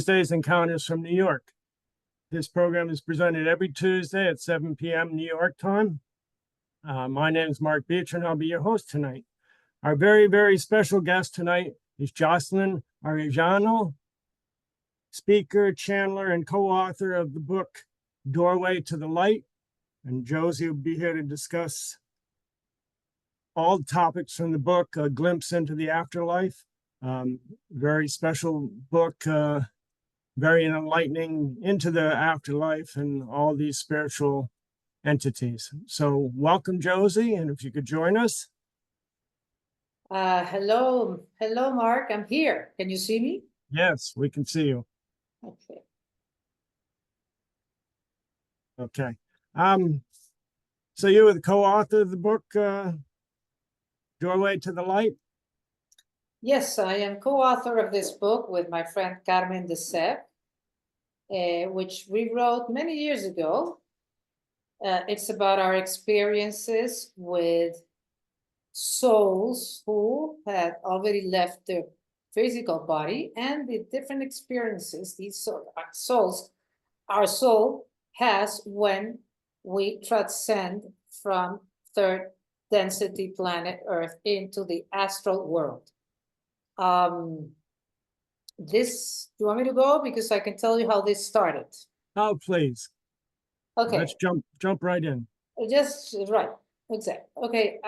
Tuesdays Encounters from New York. This program is presented every Tuesday at 7 p.m. New York time. My name is Mark Beecher, and I'll be your host tonight. Our very, very special guest tonight is Jocelyn Arellano, speaker, channeler, and co-author of the book Doorway to the Light. And Josie will be here to discuss all the topics from the book, A Glimpse into the Afterlife. Very special book, very enlightening into the afterlife and all these spiritual entities. So welcome, Josie, and if you could join us. Hello, Mark. I'm here. Can you see me? Yes, we can see you. Okay. Okay. So you were the co-author of the book, Doorway to the Light? Yes, I am co-author of this book with my friend Carmen de Seb, which we wrote many years ago. It's about our experiences with souls who had already left their physical body and the different experiences these souls, our soul has when we transcend from third density planet Earth into the astral world. Do you want me to go? Because I can tell you how this started. Oh, please. Okay. Let's jump right in. Just right. Exactly. Okay.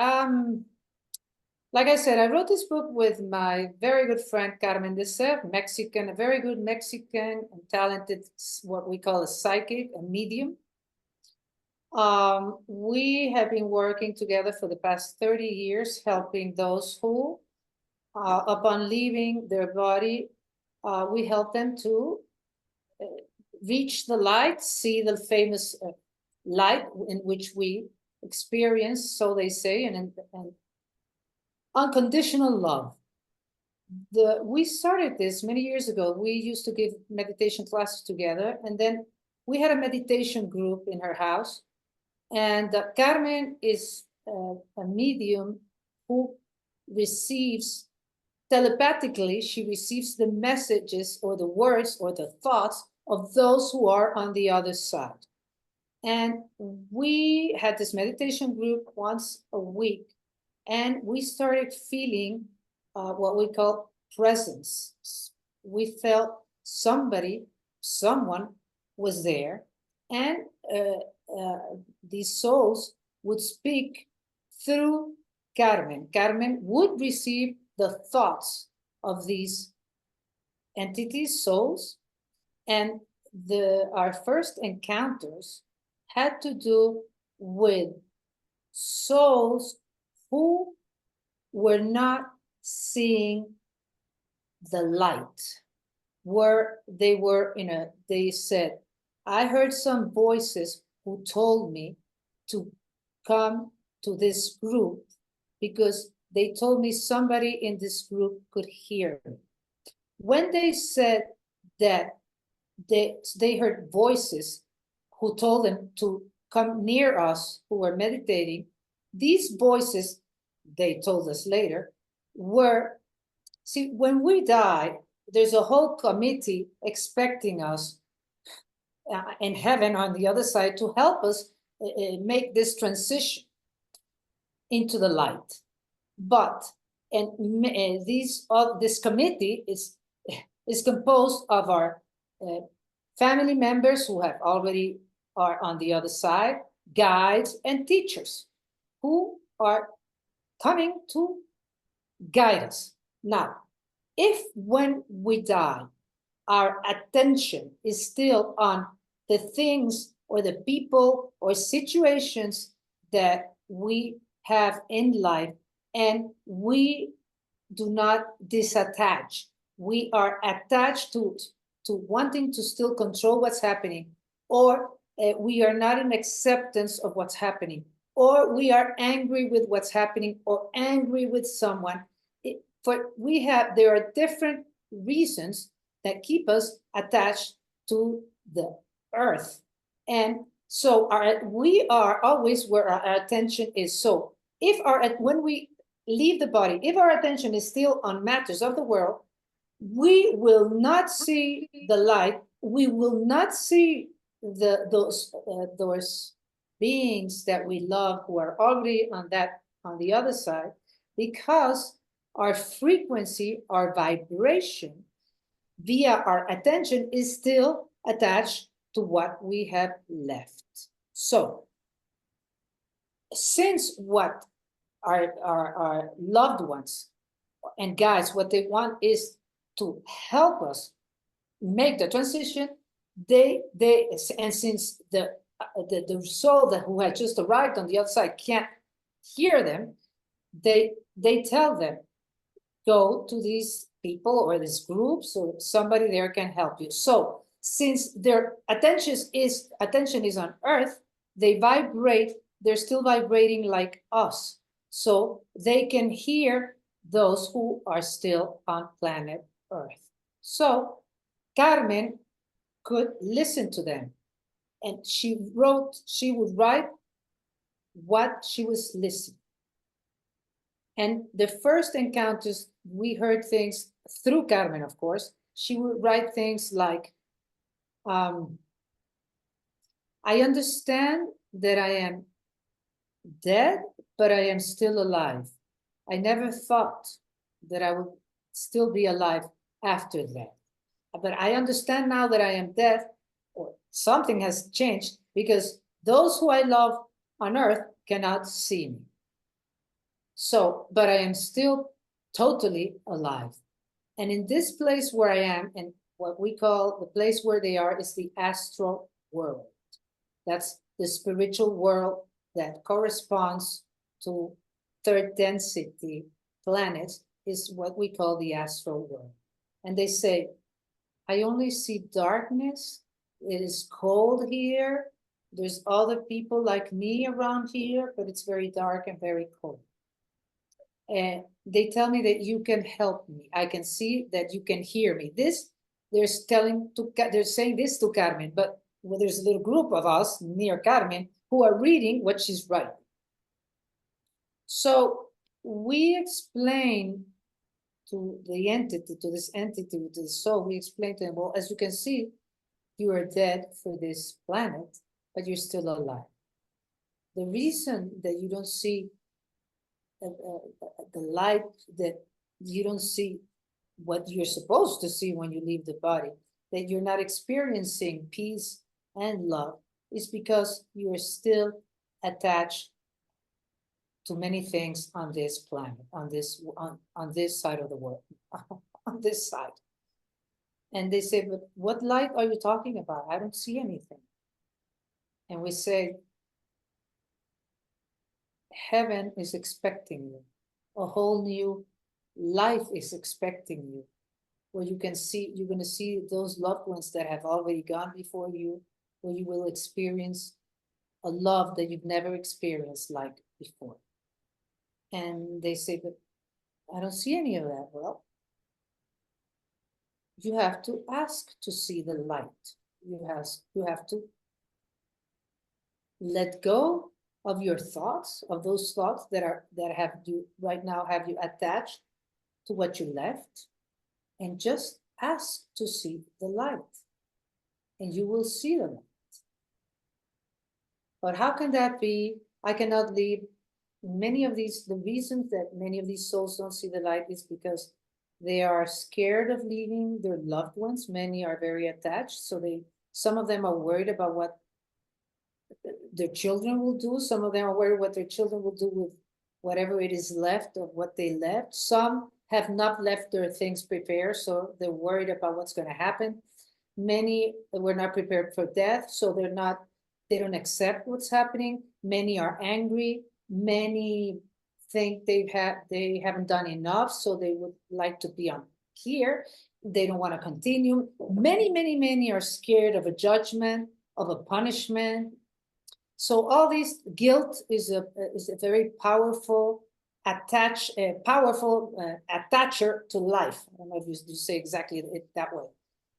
Like I said, I wrote this book with my very good friend Carmen de Seb, Mexican, a very good Mexican and talented, what we call a psychic, a medium. We have been working together for the past 30 years, helping those who, upon leaving their body, we help them to reach the light, see the famous light in which we experience, so they say, and unconditional love. We started this many years ago. We used to give meditation classes together, and then we had a meditation group in her house. And Carmen is a medium who receives telepathically, she receives the messages or the words or the thoughts of those who are on the other side. And we had this meditation group once a week, and we started feeling what we call presence. We felt someone was there, and these souls would speak through Carmen. Carmen would receive the thoughts of these entities, souls, and our first encounters had to do with souls who were not seeing the light, where they said, I heard some voices who told me to come to this group because they told me somebody in this group could hear me. When they said that they heard voices who told them to come near us who were meditating, these voices, they told us later, were, see, when we die, there's a whole committee expecting us in heaven on the other side to help us make this transition into the light. But this committee is composed of our family members who have already are on the other side, guides and teachers who are coming to guide us. Now, if when we die, our attention is still on the things or the people or situations that we have in life, and we do not disattach, we are attached to wanting to still control what's happening, or we are not in acceptance of what's happening, or we are angry with what's happening or angry with someone. There are different reasons that keep us attached to the earth. And so we are always where our attention is. So when we leave the body, if our attention is still on matters of the world, we will not see the light. We will not see those beings that we love who are already on the other side, because our frequency, our vibration via our attention is still attached to what we have left. So since what our loved ones and guides, what they want is to help us make the transition, and since the soul that who had just arrived on the other side can't hear them, they tell them, go to these people or these groups, or somebody there can help you. So since their attention is on earth, they vibrate, they're still vibrating like us, so they can hear those who are still on planet earth. So Carmen could listen to them, and she would write what she was listening. And the first encounters, we heard things through Carmen, of course. She would write things like, I understand that I am dead, but I am still alive. I never thought that I would still be alive after that. But I understand now that I am dead, or something has changed, because those who I love on earth cannot see me. So, but I am still totally alive. And in this place where I am, and what we call the place where they are, is the astral world. That's the spiritual world that corresponds to third density planets, is what we call the astral world. And they say, I only see darkness. It is cold here. There's other people like me around here, but it's very dark and very cold. And they tell me that you can help me. I can see that you can hear me. They're saying this to Carmen, but there's a little group of us near Carmen who are reading what she's writing. So we explain to the entity, to the soul, we explain to them, well, as you can see, you are dead for this planet, but you're still alive. The reason that you don't see the light, that you don't see what you're supposed to see when you leave the body, that you're not experiencing peace and love, is because you're still attached to many things on this planet, on this side of the world, on this side. And they say, but what light are you talking about? I don't see anything. And we say, heaven is expecting you. A whole new life is expecting you, where you can see, you're going to see those loved ones that have already gone before you, where you will experience a love that you've never experienced like before. And they say, but I don't see any of that. Well, you have to ask to see the light. You have to let go of your thoughts, of those thoughts that have you right now, have you attached to what you left, and just ask to see the light, and you will see the light. But how can that be? I cannot leave. The reasons that many of these souls don't see the light is because they are scared of leaving their loved ones. Many are very attached, so some of them are worried about what their children will do. Some of them are worried what their children will do with whatever it is left of what they left. Some have not left their things prepared, so they're worried about what's going to happen. Many were not prepared for death, so they don't accept what's happening. Many are angry. Many think they haven't done enough, so they would like to be on here. They don't want to continue. Many are scared of a judgment, of a punishment. So all this guilt is a very powerful attacher to life. I don't know if you say exactly it that way.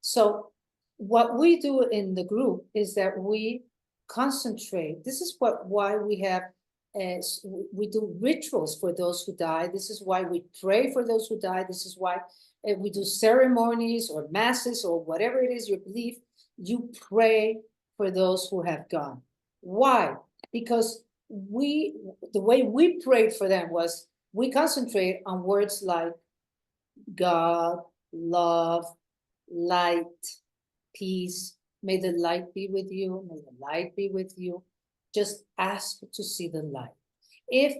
So what we do in the group is that we concentrate. This is why we have we do rituals for those who die. This is why we pray for those who die. This is why we do ceremonies or masses or whatever it is you believe, you pray for those who have gone. Why? Because the way we prayed for them was we concentrate on words like God, love, light, peace. May the light be with you. May the light be with you. Just ask to see the light. If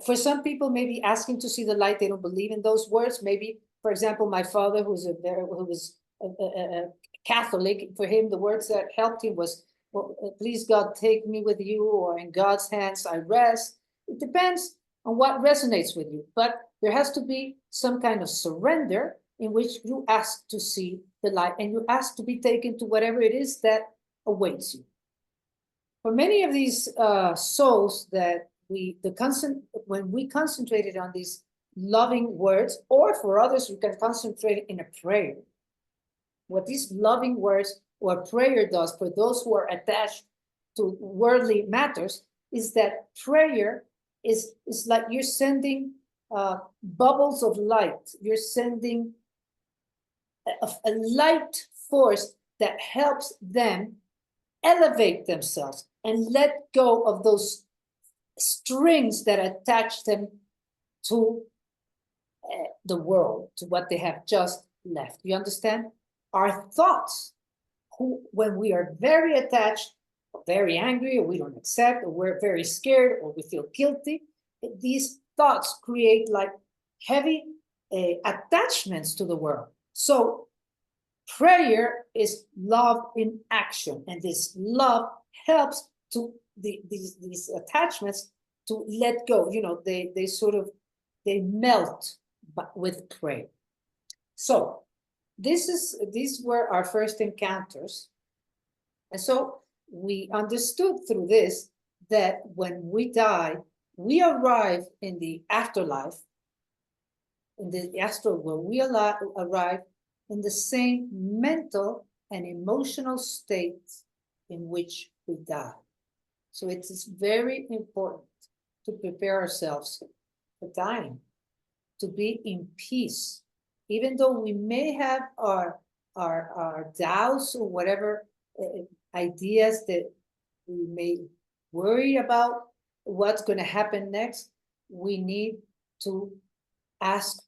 for some people, maybe asking to see the light, they don't believe in those words. Maybe, for example, my father, who was a Catholic, for him, the words that helped him was, well, please God, take me with you, or in God's hands I rest. It depends on what resonates with you, but there has to be some kind of surrender in which you ask to see the light and you ask to be taken to whatever it is that awaits you. For many of these souls that when we concentrated on these loving words, or for others, you can concentrate in a prayer. What these loving words or prayer does for those who are attached to worldly matters is that prayer is like you're sending bubbles of light. You're sending a light force that helps them elevate themselves and let go of those strings that attach them to the world, to what they have just left. You understand? Our thoughts, when we are very attached, or very angry, or we don't accept, or we're very scared, or we feel guilty, these thoughts create like heavy attachments to the world. So prayer is love in action, and this love helps to these attachments to let go. You know, they melt with prayer. So these were our first encounters, and so we understood through this that when we die, we arrive in the afterlife, in the astral world. We arrive in the same mental and emotional state in which we die. So it is very important to prepare ourselves for dying, to be in peace, even though we may have our doubts or whatever ideas that we may worry about what's going to happen next. We need to ask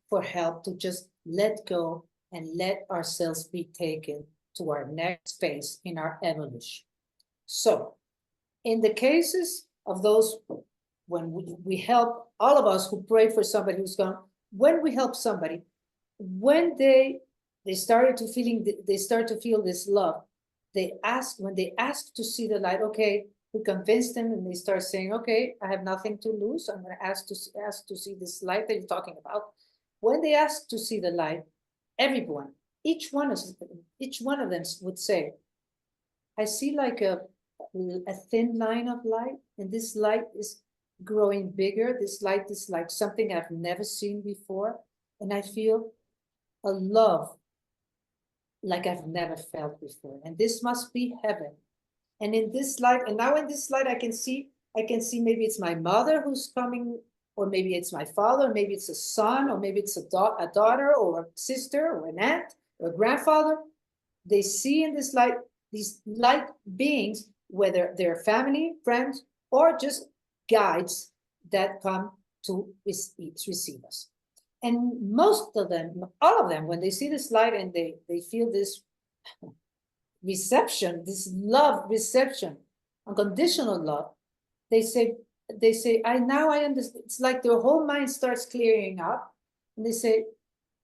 for help to just let go and let ourselves be taken to our next phase in our evolution. So in the cases of those, when we help, all of us who pray for somebody who's gone, when we help somebody, when they start to feel this love, when they ask to see the light, okay, we convince them and they start saying, okay, I have nothing to lose. I'm going to ask to see this light that you're talking about. When they ask to see the light, everyone, each one of them would say, I see like a thin line of light, and this light is growing bigger. This light is like something I've never seen before, and I feel a love like I've never felt before, and this must be heaven. And in this light, and now in this light, I can see maybe it's my mother who's coming, or maybe it's my father, maybe it's a son, or maybe it's a daughter, or a sister, or an aunt, or a grandfather. They see in this light these light beings, whether they're family, friends, or just guides that come to receive us. And most of them, all of them, when they see this light and they feel this reception, this love reception, unconditional love, they say, I understand. It's like their whole mind starts clearing up, and they say,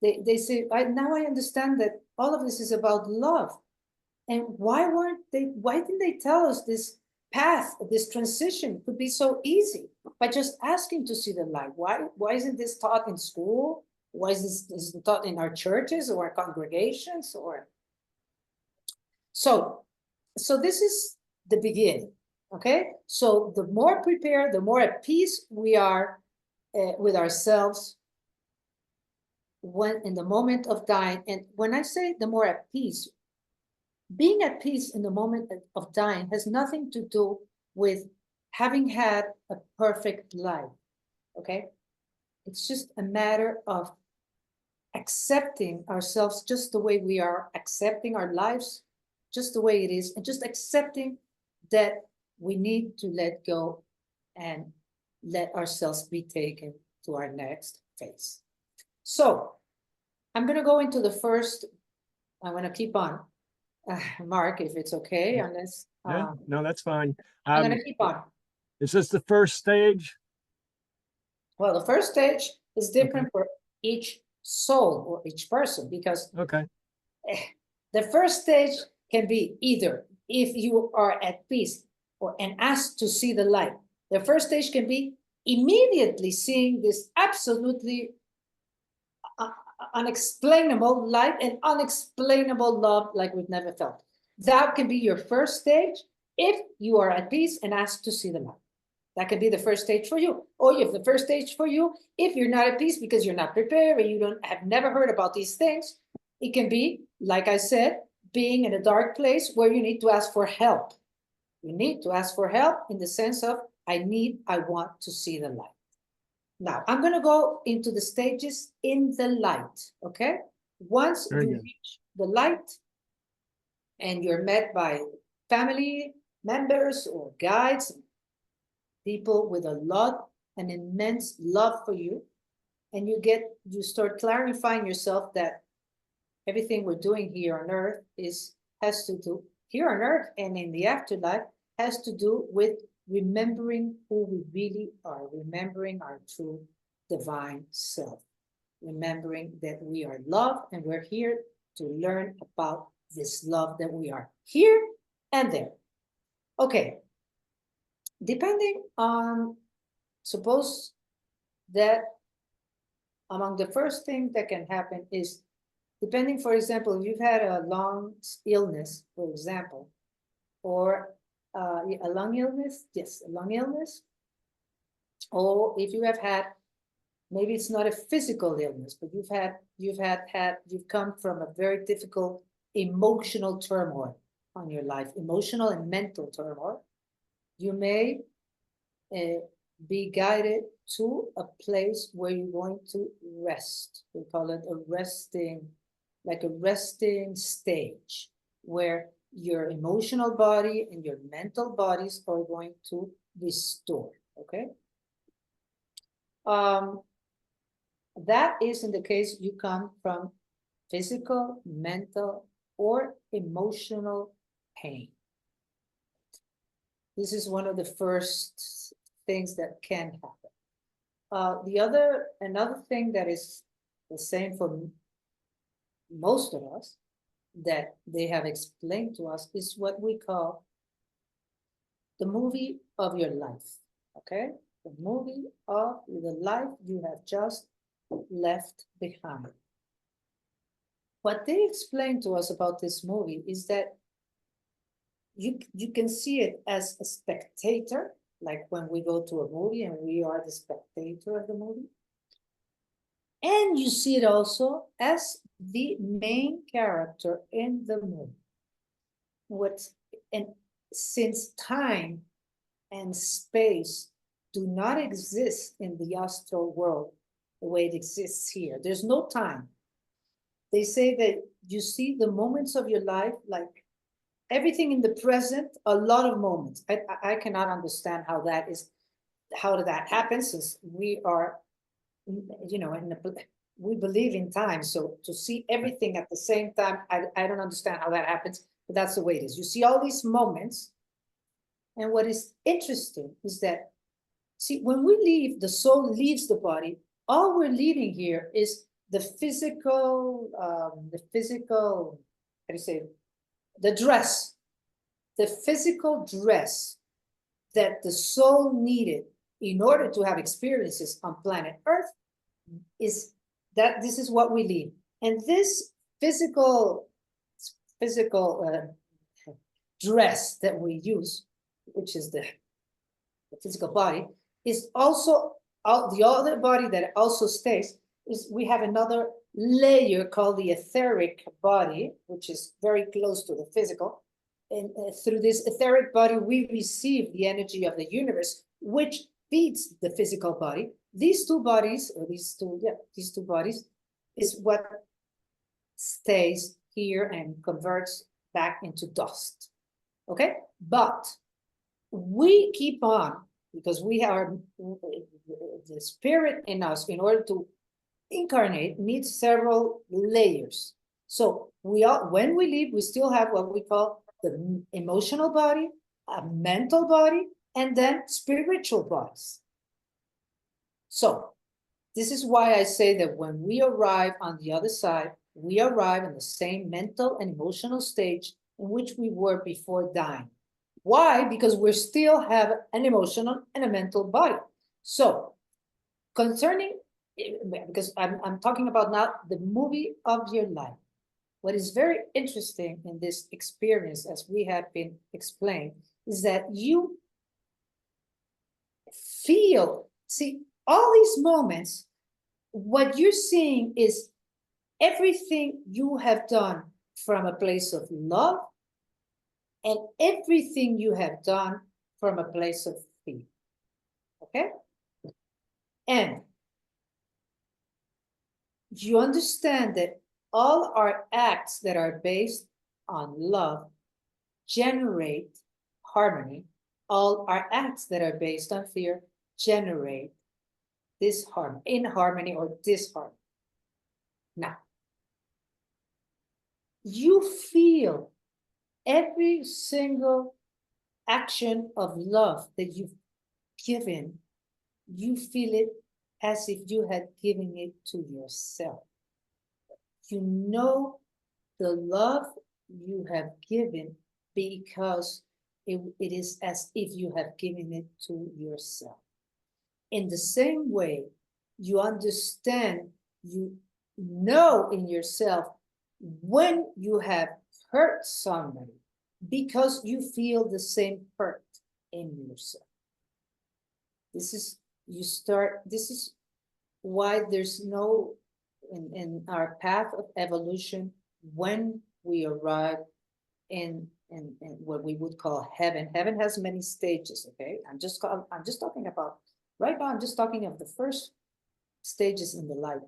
now I understand that all of this is about love. And why didn't they tell us this path, this transition could be so easy by just asking to see the light? Why isn't this taught in school? Why is this taught in our churches or our congregations? So this is the beginning, okay? So the more prepared, the more at peace we are with ourselves when in the moment of dying. And when I say the more at peace, being at peace in the moment of dying has nothing to do with having had a perfect life, okay? It's just a matter of accepting ourselves just the way we are, accepting our lives just the way it is, and just accepting that we need to let go and let ourselves be taken to our next phase. So I'm going to go into the first, I'm going to keep on, Mark, if it's okay, unless. Yeah, no, that's fine. I'm going to keep on. Is this the first stage? Well, the first stage is different for each soul or each person, because Okay. the first stage can be either if you are at peace or and asked to see the light. The first stage can be immediately seeing this absolutely unexplainable light and unexplainable love like we've never felt. That can be your first stage if you are at peace and asked to see the light. That could be the first stage for you. Or if the first stage for you, if you're not at peace because you're not prepared and you have never heard about these things, it can be, like I said, being in a dark place where you need to ask for help. You need to ask for help in the sense of, I want to see the light. Now, I'm going to go into the stages in the light, okay? Once you reach the light and you're met by family members or guides, people with an immense love for you, and you start clarifying yourself that everything we're doing here on earth has to do here on earth and in the afterlife has to do with remembering who we really are, remembering our true divine self, remembering that we are love and we're here to learn about this love that we are here and there. Okay. Depending on, suppose that among the first thing that can happen is, depending, for example, if you've had a long illness, for example, or a lung illness, yes, a lung illness, or if you have had, maybe it's not a physical illness, but you've come from a very difficult emotional turmoil on your life, emotional and mental turmoil, you may be guided to a place where you're going to rest. We call it like a resting stage, where your emotional body and your mental bodies are going to restore, okay? That is in the case you come from physical, mental, or emotional pain. This is one of the first things that can happen. Another thing that is the same for most of us that they have explained to us is what we call the movie of your life, okay? The movie of the life you have just left behind. What they explained to us about this movie is that you can see it as a spectator, like when we go to a movie and we are the spectator of the movie. And you see it also as the main character in the movie. And since time and space do not exist in the astral world the way it exists here, there's no time. They say that you see the moments of your life like everything in the present, a lot of moments. I cannot understand how that happens, since we are, we believe in time. So to see everything at the same time, I don't understand how that happens, but that's the way it is. You see all these moments. And what is interesting is that, see, when we leave, the soul leaves the body, all we're leaving here is the physical, how do you say, the dress, the physical dress that the soul needed in order to have experiences on planet Earth, is that this is what we leave. And this physical dress that we use, which is the physical body, is also the other body that also stays. Is we have another layer called the etheric body, which is very close to the physical. And through this etheric body, we receive the energy of the universe, which feeds the physical body. These two bodies, or these two bodies, is what stays here and converts back into dust. Okay, but we keep on because we are the spirit in us, in order to incarnate, needs several layers. So we are, when we leave, we still have what we call the emotional body, a mental body, and then spiritual bodies. So this is why I say that when we arrive on the other side, we arrive in the same mental and emotional stage in which we were before dying. Why? Because we still have an emotional and a mental body. So concerning, because I'm talking about now the movie of your life. What is very interesting in this experience, as we have been explained, is that you feel, see, all these moments, what you're seeing is everything you have done from a place of love and everything you have done from a place of fear. Okay? And you understand that all our acts that are based on love generate harmony. All our acts that are based on fear generate disharmony, inharmony or disharmony. Now, you feel every single action of love that you've given, you feel it as if you had given it to yourself. You know the love you have given because it is as if you have given it to yourself. In the same way, you understand, you know in yourself when you have hurt somebody because you feel the same hurt in yourself. This is why there's no, in our path of evolution, when we arrive in what we would call heaven. Heaven has many stages, okay? I'm just talking about, right now I'm just talking of the first stages in the life.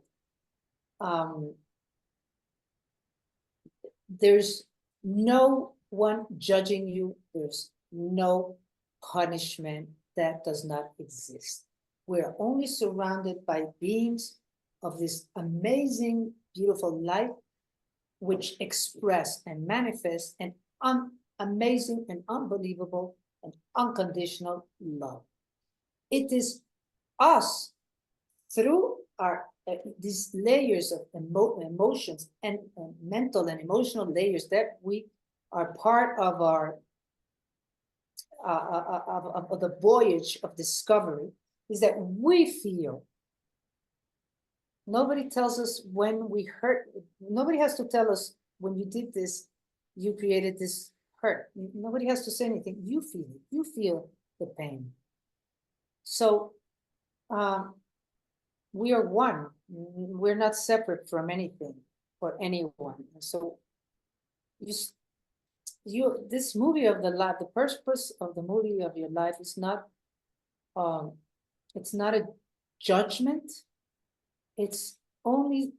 There's no one judging you. There's no punishment. That does not exist. We're only surrounded by beings of this amazing, beautiful light, which express and manifest an amazing and unbelievable and unconditional love. It is us, through our these layers of emotions and mental and emotional layers, that we are part of our of the voyage of discovery, is that we feel. Nobody tells us when we hurt. Nobody has to tell us when you did this, you created this hurt. Nobody has to say anything. You feel it. You feel the pain. So we are one. We're not separate from anything or anyone. So this movie of the life, the purpose of the movie of your life is not, it's not a judgment. It's only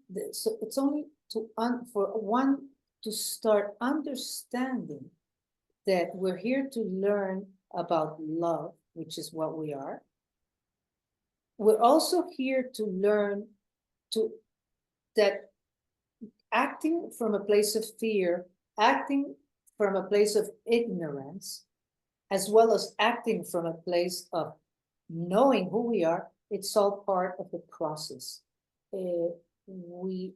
for one to start understanding that we're here to learn about love, which is what we are. We're also here to learn that acting from a place of fear, acting from a place of ignorance, as well as acting from a place of knowing who we are, it's all part of the process. We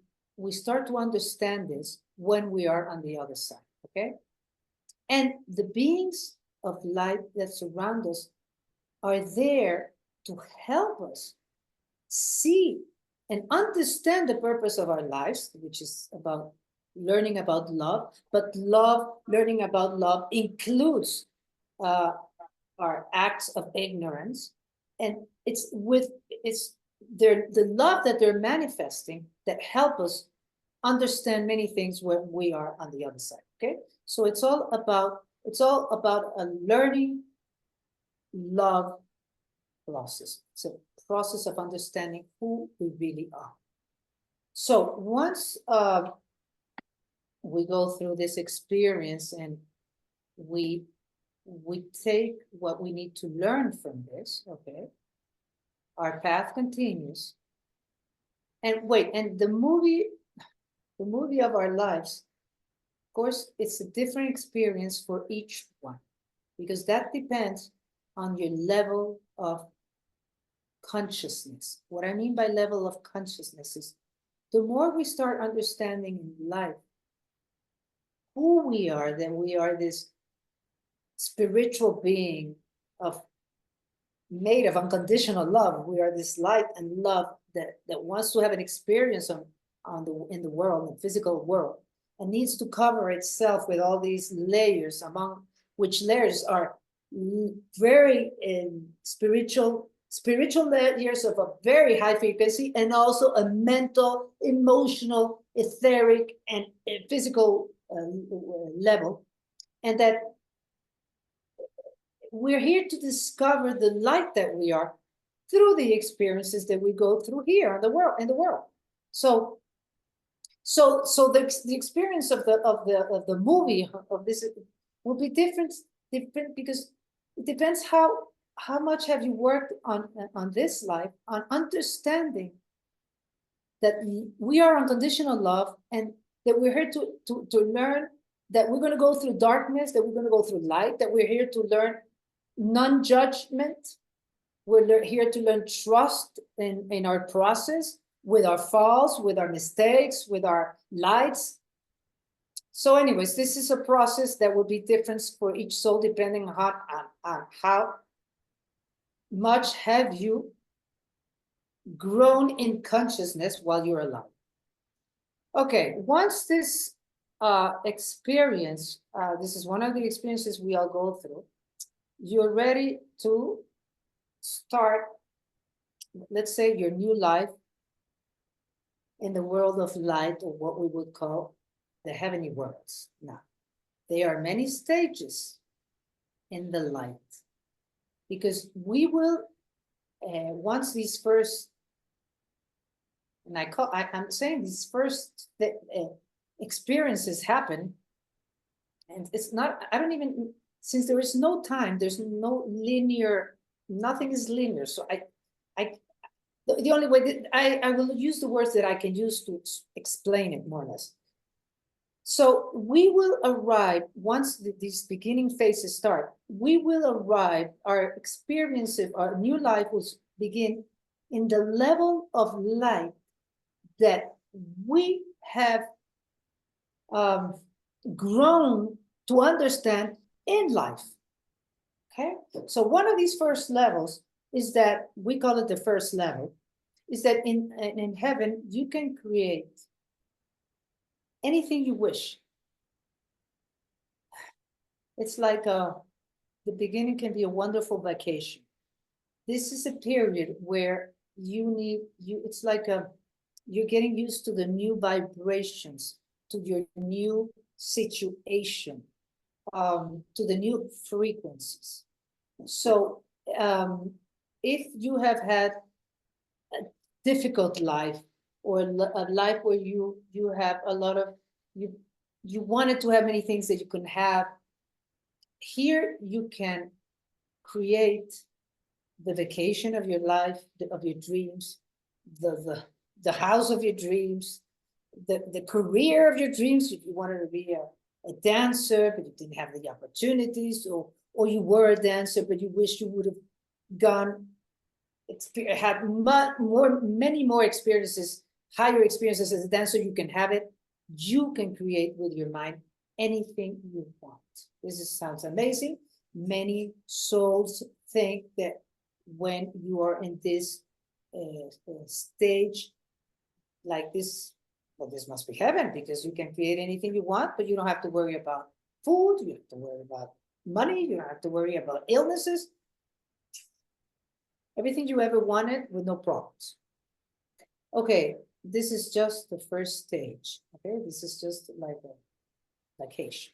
start to understand this when we are on the other side, okay? And the beings of light that surround us are there to help us see and understand the purpose of our lives, which is about learning about love. But learning about love includes our acts of ignorance, and it's the love that they're manifesting that help us understand many things when we are on the other side. Okay, so it's all about a learning love process. It's a process of understanding who we really are. So once we go through this experience and we take what we need to learn from this, okay? Our path continues. And wait, and the movie of our lives, of course, it's a different experience for each one, because that depends on your level of consciousness. What I mean by level of consciousness is the more we start understanding in life who we are, that we are this spiritual being of made of unconditional love. We are this light and love that wants to have an experience in the world, the physical world, and needs to cover itself with all these layers, among which layers are very spiritual layers of a very high frequency, and also a mental, emotional, etheric, and physical level. And that we're here to discover the light that we are through the experiences that we go through here in the world. So the experience of the movie of this will be different because it depends how much have you worked on this life, on understanding that we are unconditional love, and that we're here to learn that we're going to go through darkness, that we're going to go through light, that we're here to learn non-judgment. We're here to learn trust in our process, with our falls, with our mistakes, with our lights. So anyways, this is a process that will be different for each soul, depending on how much have you grown in consciousness while you're alive. Okay, once this experience, this is one of the experiences we all go through, you're ready to start, let's say, your new life in the world of light, or what we would call the heavenly worlds. Now, there are many stages in the light, because we will, once these first, and I'm saying these first experiences happen, and it's not, I don't even, since there is no time, there's no linear, nothing is linear. So the only way that I will use the words that I can use to explain it more or less. So we will arrive, once these beginning phases start, we will arrive, our experience of our new life will begin in the level of light that we have grown to understand in life. Okay, so one of these first levels is that, we call it the first level, is that in heaven you can create anything you wish. It's like the beginning can be a wonderful vacation. This is a period where it's like you're getting used to the new vibrations, to your new situation, to the new frequencies. So if you have had a difficult life, or a life where you have a lot of, you wanted to have many things that you couldn't have, here you can create the vacation of your life, of your dreams, the house of your dreams, the career of your dreams. If you wanted to be a dancer, but you didn't have the opportunities, or you were a dancer, but you wish you would have gone, had many more experiences, higher experiences as a dancer, you can have it. You can create with your mind anything you want. Sounds amazing. Many souls think that when you are in this stage like this, well, this must be heaven, because you can create anything you want, but you don't have to worry about food, you don't have to worry about money, you don't have to worry about illnesses. Everything you ever wanted with no problems. Okay, this is just the first stage. Okay, this is just like a vacation.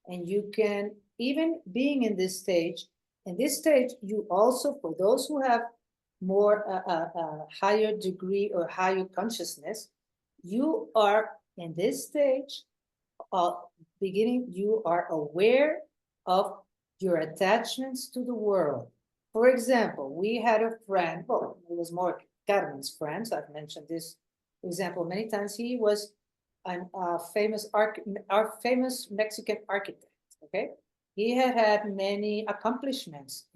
And you can, even being in this stage, you also, for those who have more higher degree or higher consciousness, you are in this stage of beginning, you are aware of your attachments to the world. For example, we had a friend, well, it was more Carmen's friends. I've mentioned this example many times. He was a famous famous Mexican architect. Okay, he had many accomplishments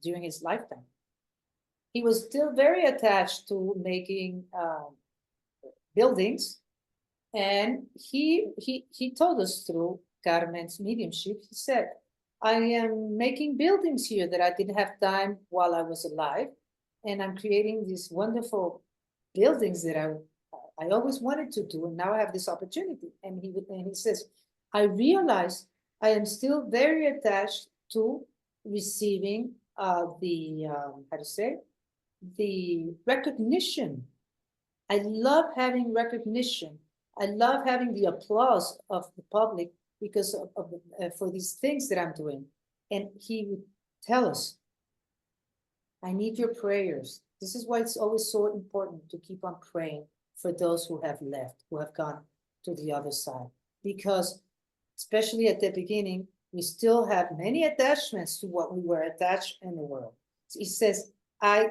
during his lifetime. He was still very attached to making buildings, and he told us through Carmen's mediumship. He said, I am making buildings here that I didn't have time while I was alive, and I'm creating these wonderful buildings that I always wanted to do, and now I have this opportunity. And he says, I realize I am still very attached to receiving the how to say, the recognition. I love having recognition. I love having the applause of the public because for these things that I'm doing. And he would tell us, I need your prayers. This is why it's always so important to keep on praying for those who have left, who have gone to the other side. Because especially at the beginning, we still have many attachments to what we were attached in the world. So he says, I'm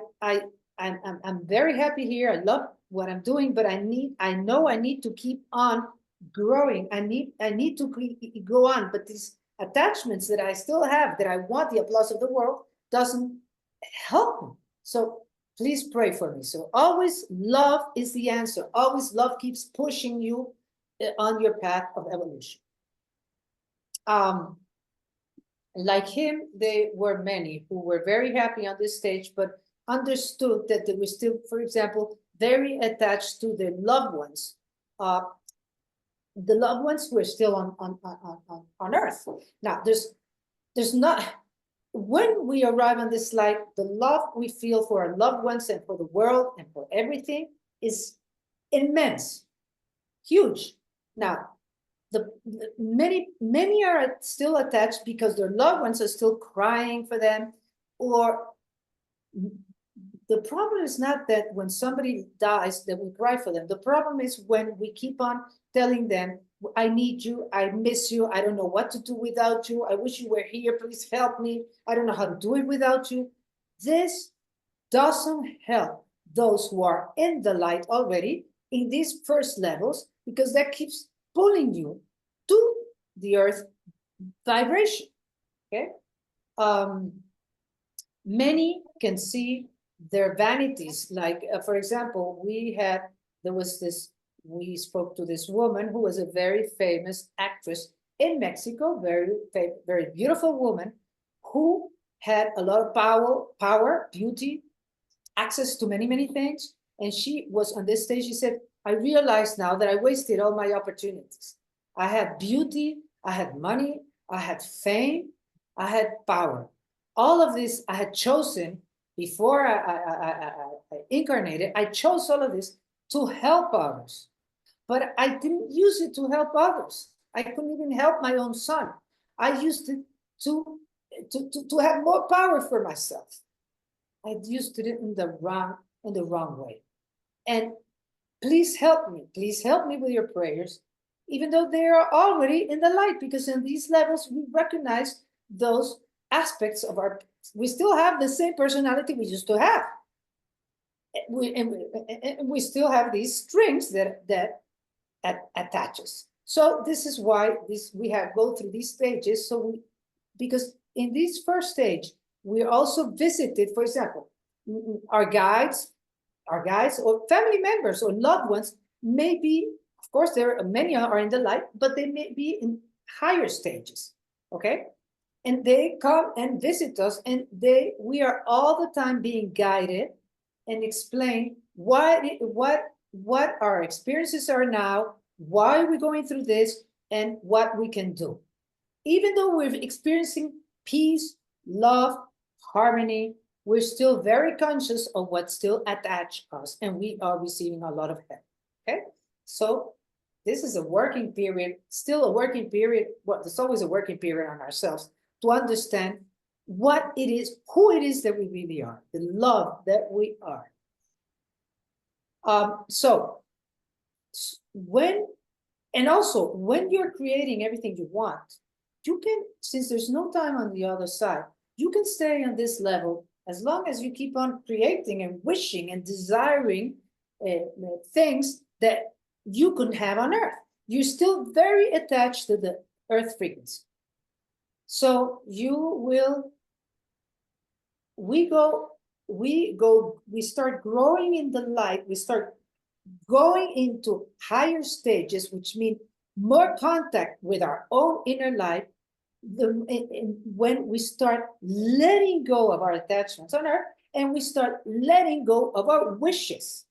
very happy here. I love what I'm doing, but I know I need to keep on growing. I need to go on, but these attachments that I still have, that I want the applause of the world, doesn't help me. So please pray for me. So always love is the answer. Always love keeps pushing you on your path of evolution. Like him, there were many who were very happy on this stage, but understood that they were still, for example, very attached to their loved ones. The loved ones who are still on Earth. Now, there's not, when we arrive on this life, the love we feel for our loved ones and for the world and for everything is immense, huge. Now, many are still attached because their loved ones are still crying for them, or the problem is not that when somebody dies that we cry for them. The problem is when we keep on telling them, I need you, I miss you, I don't know what to do without you, I wish you were here, please help me, I don't know how to do it without you. This doesn't help those who are in the light already in these first levels, because that keeps pulling you to the earth vibration. Okay. Many can see their vanities, like for example, we spoke to this woman who was a very famous actress in Mexico, very beautiful woman, who had a lot of power, beauty, access to many things. And she was on this stage. She said, I realize now that I wasted all my opportunities. I had beauty, I had money, I had fame, I had power. All of this I had chosen before I incarnated. I chose all of this to help others, but I didn't use it to help others. I couldn't even help my own son. I used it to have more power for myself. I used it in the wrong way. And please help me with your prayers, even though they are already in the light, because in these levels we recognize those aspects of we still have the same personality we used to have. We still have these strings that attaches. So this is why we have go through these stages. Because in this first stage, we also visited, for example, our guides or family members or loved ones may be, of course, many are in the light, but they may be in higher stages. Okay. And they come and visit us, and we are all the time being guided and explain what our experiences are now, why we're going through this, and what we can do. Even though we're experiencing peace, love, harmony, we're still very conscious of what's still attached us, and we are receiving a lot of help. Okay, so this is a working period, still a working period. Well, there's always a working period on ourselves to understand what it is, who it is that we really are, the love that we are. So when, and also when you're creating everything you want, you can, since there's no time on the other side, you can stay on this level as long as you keep on creating and wishing and desiring things that you couldn't have on Earth. You're still very attached to the Earth frequency. So you will, we start growing in the light, we start going into higher stages, which mean more contact with our own inner life, when we start letting go of our attachments on Earth, and we start letting go of our wishes.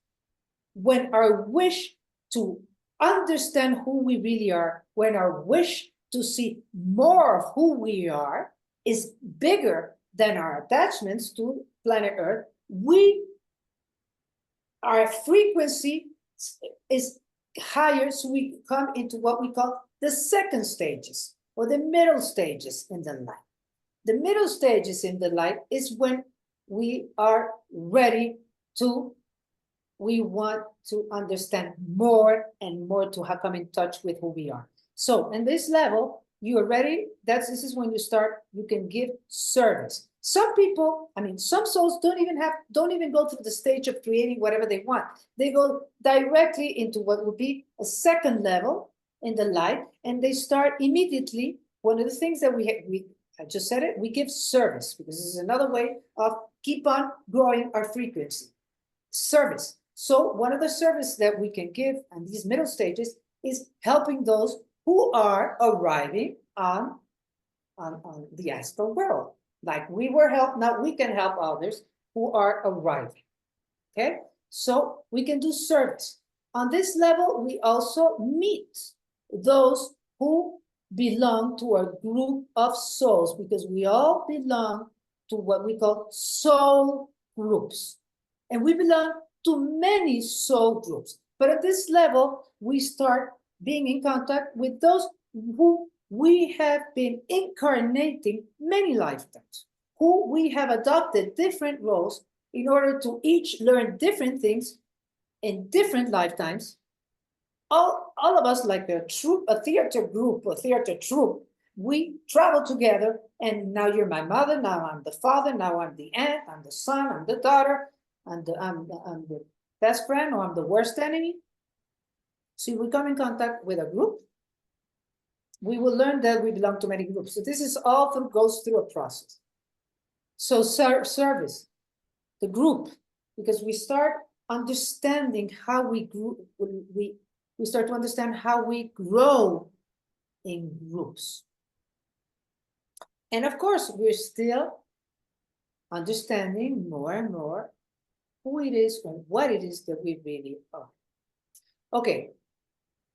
When our wish to understand who we really are, when our wish to see more of who we are is bigger than our attachments to planet Earth, our frequency is higher, so we come into what we call the second stages, or the middle stages in the light. The middle stages in the light is when we are ready to, we want to understand more and more, to have come in touch with who we are. So in this level, you are ready. This is when you start, you can give service. Some people, I mean, some souls don't even go through the stage of creating whatever they want. They go directly into what would be a second level in the light, and they start immediately. One of the things that I just said it, we give service, because this is another way of keep on growing our frequency. Service. So one of the service that we can give on these middle stages is helping those who are arriving on the astral world. Like we were helped, now we can help others who are arriving. Okay, so we can do service. On this level, we also meet those who belong to a group of souls, because we all belong to what we call soul groups. And we belong to many soul groups. But at this level, we start being in contact with those who we have been incarnating many lifetimes, who we have adopted different roles in order to each learn different things in different lifetimes. All of us, like a troupe, a theater group, a theater troupe, we travel together, and now you're my mother, now I'm the father, now I'm the aunt, I'm the son, I'm the daughter, I'm the best friend, or I'm the worst enemy. So we come in contact with a group, we will learn that we belong to many groups. So this is all goes through a process. So service, the group, because we start understanding how we start to understand how we grow in groups. And of course, we're still understanding more and more who it is and what it is that we really are. Okay,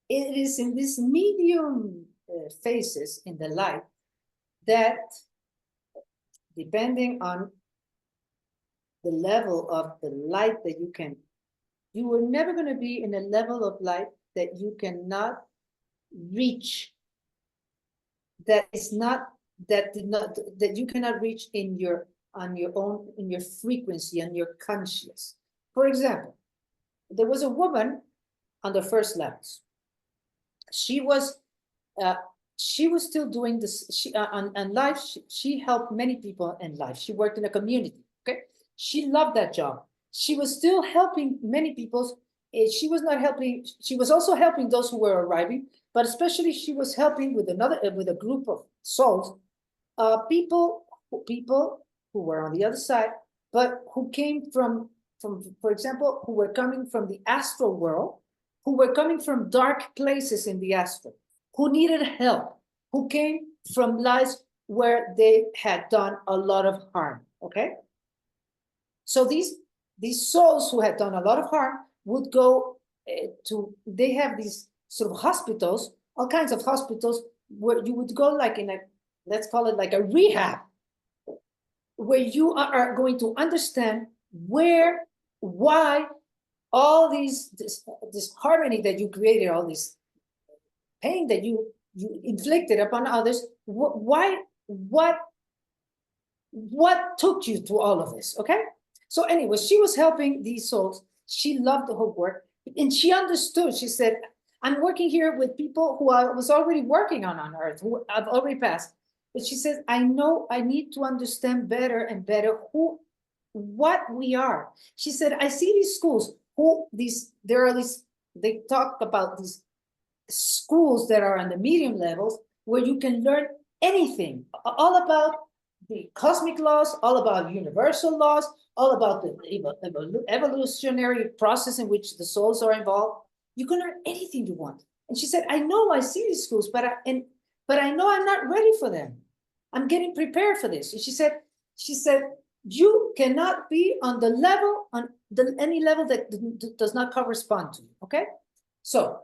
it is in these medium phases in the light that, depending on the level of the light that you are never going to be in a level of light that you cannot reach, that you cannot reach in your frequency, on your conscious. For example, there was a woman on the first levels. She was still doing this. On life, she helped many people in life. She worked in a community. Okay, she loved that job. She was still helping many people. She was not helping. She was also helping those who were arriving, but especially she was helping with a group of souls, people who were on the other side, but who came from, for example, who were coming from the astral world, who were coming from dark places in the astral, who needed help, who came from lives where they had done a lot of harm. Okay, so these souls who had done a lot of harm would go they have these sort of hospitals, all kinds of hospitals, where you would go like in a, let's call it like a rehab, where you are going to understand why all this harmony that you created, all this pain that you inflicted upon others, what took you to all of this. Okay, so anyway, she was helping these souls. She loved the whole work, And she understood. She said, I'm working here with people who I was already working on Earth, who I've already passed. But she says, I know I need to understand better and better what we are. She said, I see these schools, there are these, they talk about these schools that are on the medium levels where you can learn anything, all about the cosmic laws, all about universal laws, all about the evolutionary process in which the souls are involved. You can learn anything you want. And she said, I know I see these schools, but I know I'm not ready for them. I'm getting prepared for this. And she said, you cannot be on the level, any level that does not correspond to you. Okay. So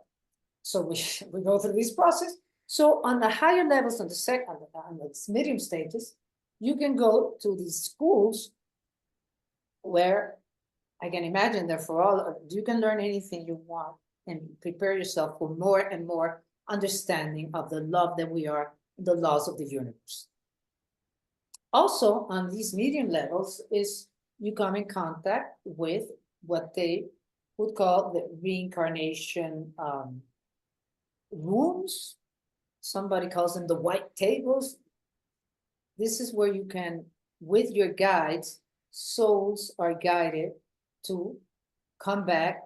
we go through this process. So on the higher levels, on the medium stages, you can go to these schools where I can imagine that you can learn anything you want and prepare yourself for more and more understanding of the love that we are, the laws of the universe. Also, on these medium levels is you come in contact with what they would call the reincarnation rooms. Somebody calls them the white tables. This is where you can, with your guides, souls are guided to come back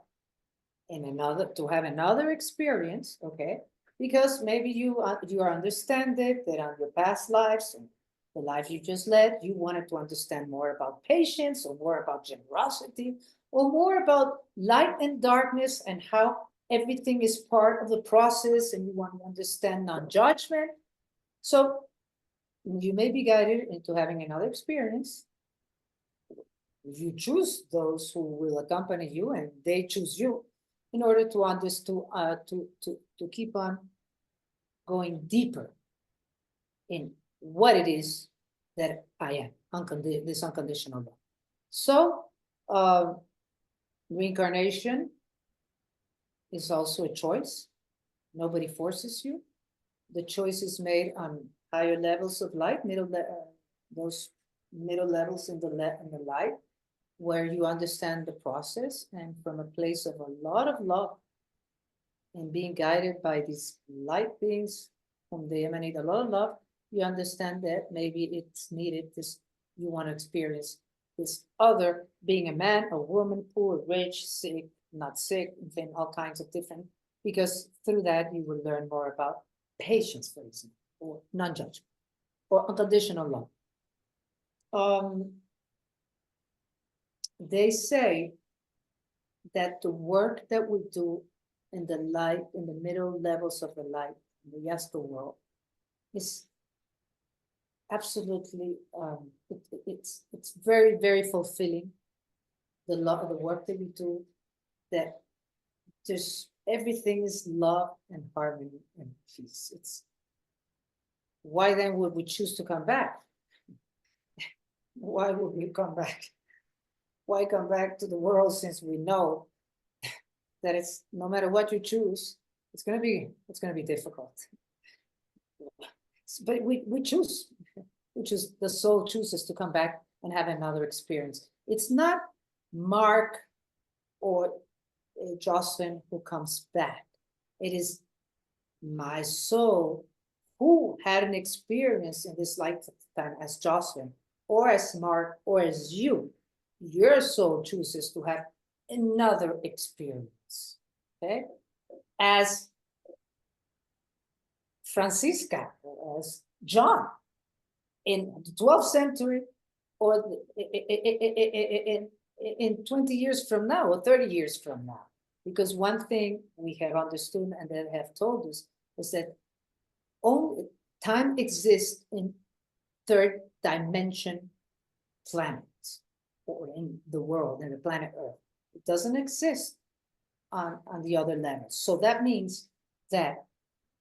to have another experience, okay? Because maybe you understand it, that on your past lives and the life you just led, you wanted to understand more about patience or more about generosity or more about light and darkness and how everything is part of the process, and you want to understand non-judgment. So you may be guided into having another experience. You choose those who will accompany you, and they choose you in order to understand, to keep on going deeper in what it is that I am, this unconditional love. So reincarnation is also a choice. Nobody forces you. The choice is made on higher levels of light, those middle levels in the light, where you understand the process, and from a place of a lot of love and being guided by these light beings whom they emanate a lot of love, you understand that maybe it's needed, you want to experience this other, being a man, a woman, poor, rich, sick, not sick, and all kinds of different, because through that you will learn more about patience, for example, or non-judgment, or unconditional love. They say that the work that we do in the light, in the middle levels of the light, in the Yasta world, is absolutely, it's very, very fulfilling. The work that we do, that everything is love and harmony and peace. Why then would we choose to come back? Why would we come back? Why come back to the world, since we know that it's, no matter what you choose, it's gonna be difficult. But we choose, the soul chooses to come back and have another experience. It's not Mark or Jocelyn who comes back. It is my soul who had an experience in this lifetime as Jocelyn, or as Mark, or as you. Your soul chooses to have another experience, okay? As Francisca, as John, in the 12th century, or in 20 years from now, or 30 years from now. Because one thing we have understood and that have told us is that only time exists in third dimension planets, or in the world, in the planet Earth. It doesn't exist on the other levels. So that means that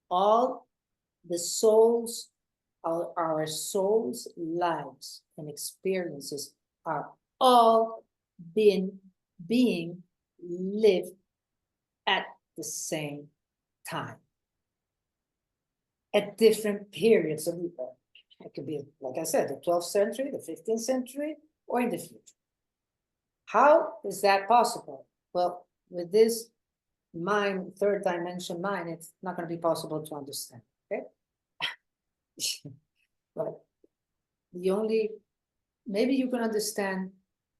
all the souls, our souls' lives and experiences are all being lived at the same time, at different periods of the earth. It could be, like I said, the 12th century, the 15th century, or in the future. How is that possible? Well, with this mind, third dimension mind, it's not going to be possible to understand. Okay. But the only, maybe you can understand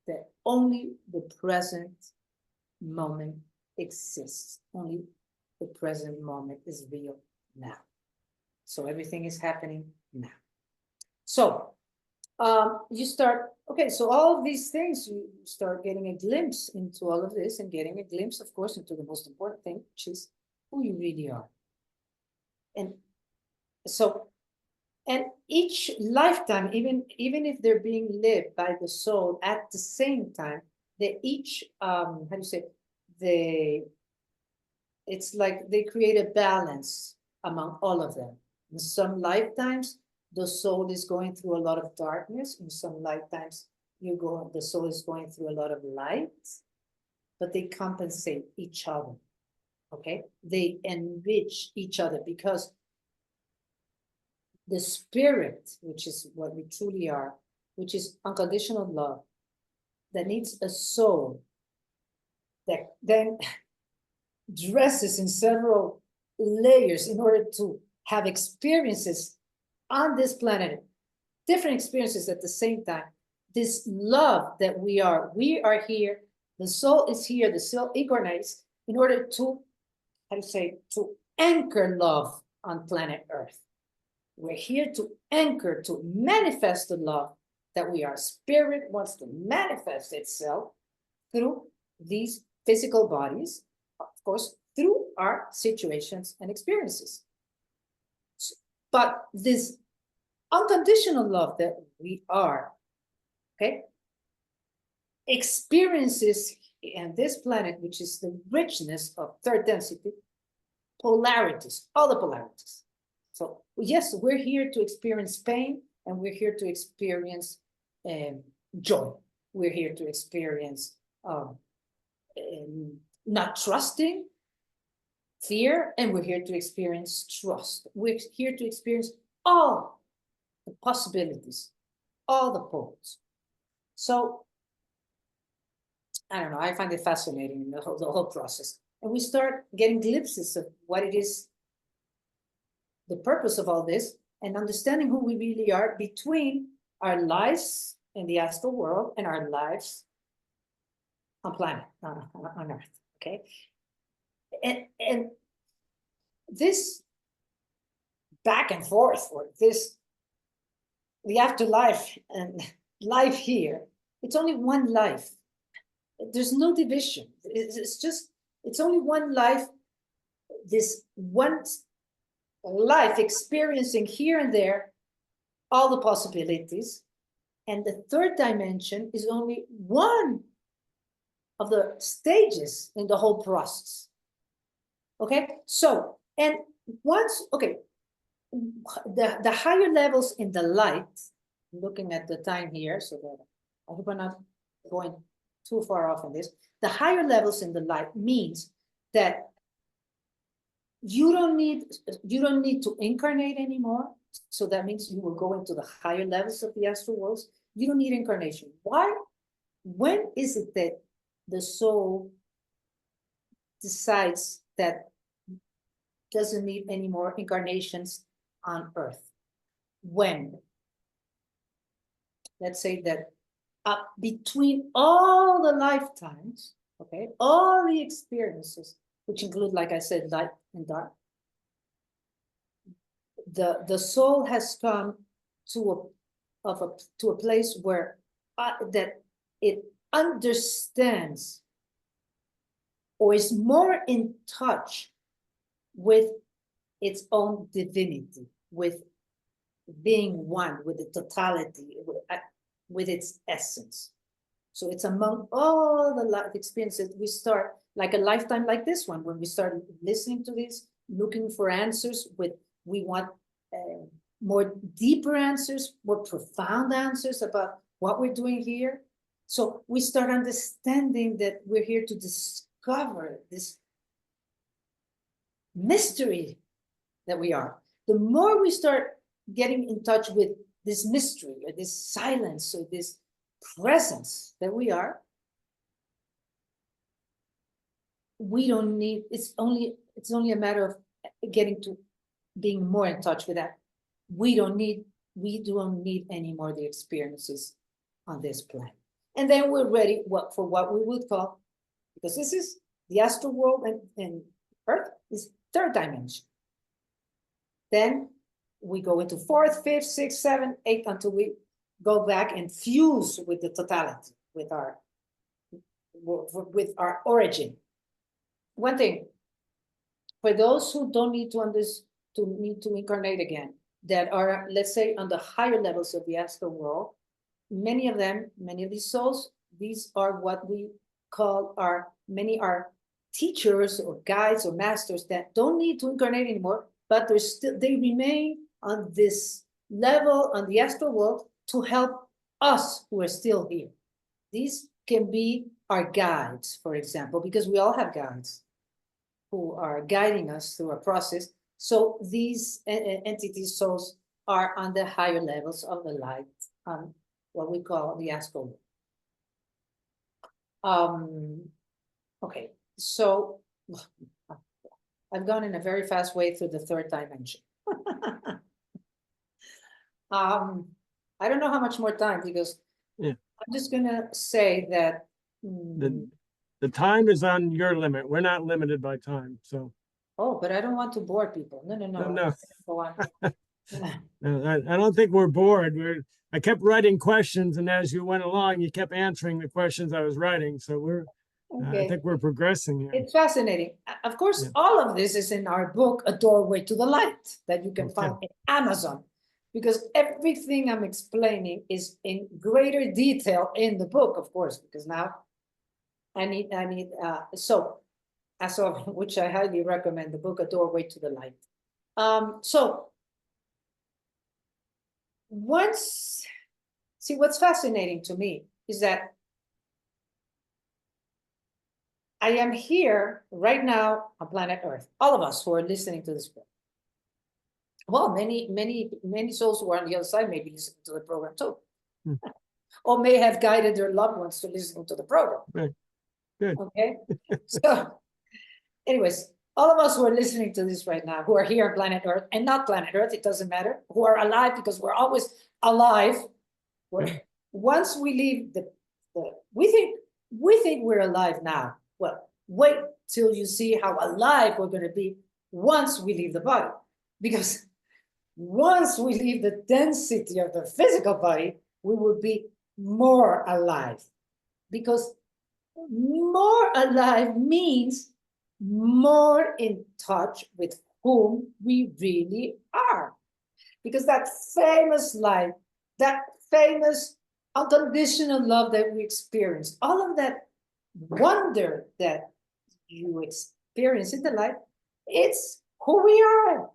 that only the present moment exists. Only the present moment is real now. So everything is happening now. So you start, okay, so all of these things, you start getting a glimpse into all of this and getting a glimpse, of course, into the most important thing, which is who you really are. And so, and each lifetime, even if they're being lived by the soul at the same time, they each, how do you say, it's like they create a balance among all of them. In some lifetimes, the soul is going through a lot of darkness. In some lifetimes, the soul is going through a lot of light, but they compensate each other. Okay, they enrich each other because the spirit, which is what we truly are, which is unconditional love, that needs a soul that then dresses in several layers in order to have experiences on this planet, different experiences at the same time. This love that we are here, the soul is here, the soul incarnates in order to, how to say, to anchor love on planet Earth. We're here to anchor, to manifest the love that we are. Spirit wants to manifest itself through these physical bodies, of course, through our situations and experiences. But this unconditional love that we are, okay, experiences in this planet, which is the richness of third density, polarities, all the polarities. So yes, we're here to experience pain, and we're here to experience joy. We're here to experience not trusting, fear, and we're here to experience trust. We're here to experience all the possibilities, all the poles. So I don't know, I find it fascinating, the whole process. And we start getting glimpses of what it is, the purpose of all this, and understanding who we really are between our lives in the astral world and our lives on planet, on Earth, okay? And this back and forth, or this, the afterlife and life here, it's only one life. There's no division. It's only one life, this one life experiencing here and there all the possibilities. And the third dimension is only one of the stages in the whole process. Okay, so, and once, okay, the higher levels in the light, looking at the time here, so that I hope I'm not going too far off on this. The higher levels in the light means that you don't need to incarnate anymore. So that means you will go into the higher levels of the astral worlds. You don't need incarnation. Why? When is it that the soul decides that doesn't need any more incarnations on Earth? When? Let's say that between all the lifetimes, okay, all the experiences, which include, like I said, light and dark, the soul has come to a place where that it understands or is more in touch with its own divinity, with being one, with the totality, with its essence. So it's among all the life experiences, we start like a lifetime like this one, when we start listening to this, looking for answers we want more deeper answers, more profound answers about what we're doing here. So we start understanding that we're here to discover this mystery that we are. The more we start getting in touch with this mystery, or this silence, or this presence that we are, we don't need, it's only a matter of getting to being more in touch with that. We don't need any more of the experiences on this planet. And then we're ready for what we would call, because this is the astral world and Earth is third dimension. Then we go into fourth, fifth, sixth, seventh, eighth, until we go back and fuse with the totality, with our origin. One thing, for those who don't need to incarnate again, that are, let's say, on the higher levels of the astral world, many of these souls, these are what we call many are teachers or guides or masters that don't need to incarnate anymore, but they remain on this level on the astral world to help us who are still here. These can be our guides, for example, because we all have guides who are guiding us through a process. So these entities, souls, are on the higher levels of the light, what we call the astral world. Okay, so I've gone in a very fast way through the third dimension. I don't know how much more time, because I'm just gonna say that the time is on your limit. We're not limited by time, so. Oh, but I don't want to bore people. No. Go on. I don't think we're bored. I kept writing questions, and as you went along, you kept answering the questions I was writing. So I think we're progressing here. It's fascinating. Of course, all of this is in our book, A Doorway to the Light, that you can find in Amazon, because everything I'm explaining is in greater detail in the book, of course, because now I need, which I highly recommend, the book, A Doorway to the Light. So what's fascinating to me is that I am here right now on planet Earth, all of us who are listening to this book. Well, many souls who are on the other side may be listening to the program too, or may have guided their loved ones to listening to the program. Right. Good. Okay, so anyways, all of us who are listening to this right now, who are here on planet Earth and not planet Earth, it doesn't matter, who are alive, because we're always alive. Once we leave we think we're alive now. Well, wait till you see how alive we're going to be once we leave the body. Because once we leave the density of the physical body, we will be more alive. Because more alive means more in touch with whom we really are. Because that famous light, that famous unconditional love that we experience, all of that wonder that you experience in the light, it's who we are.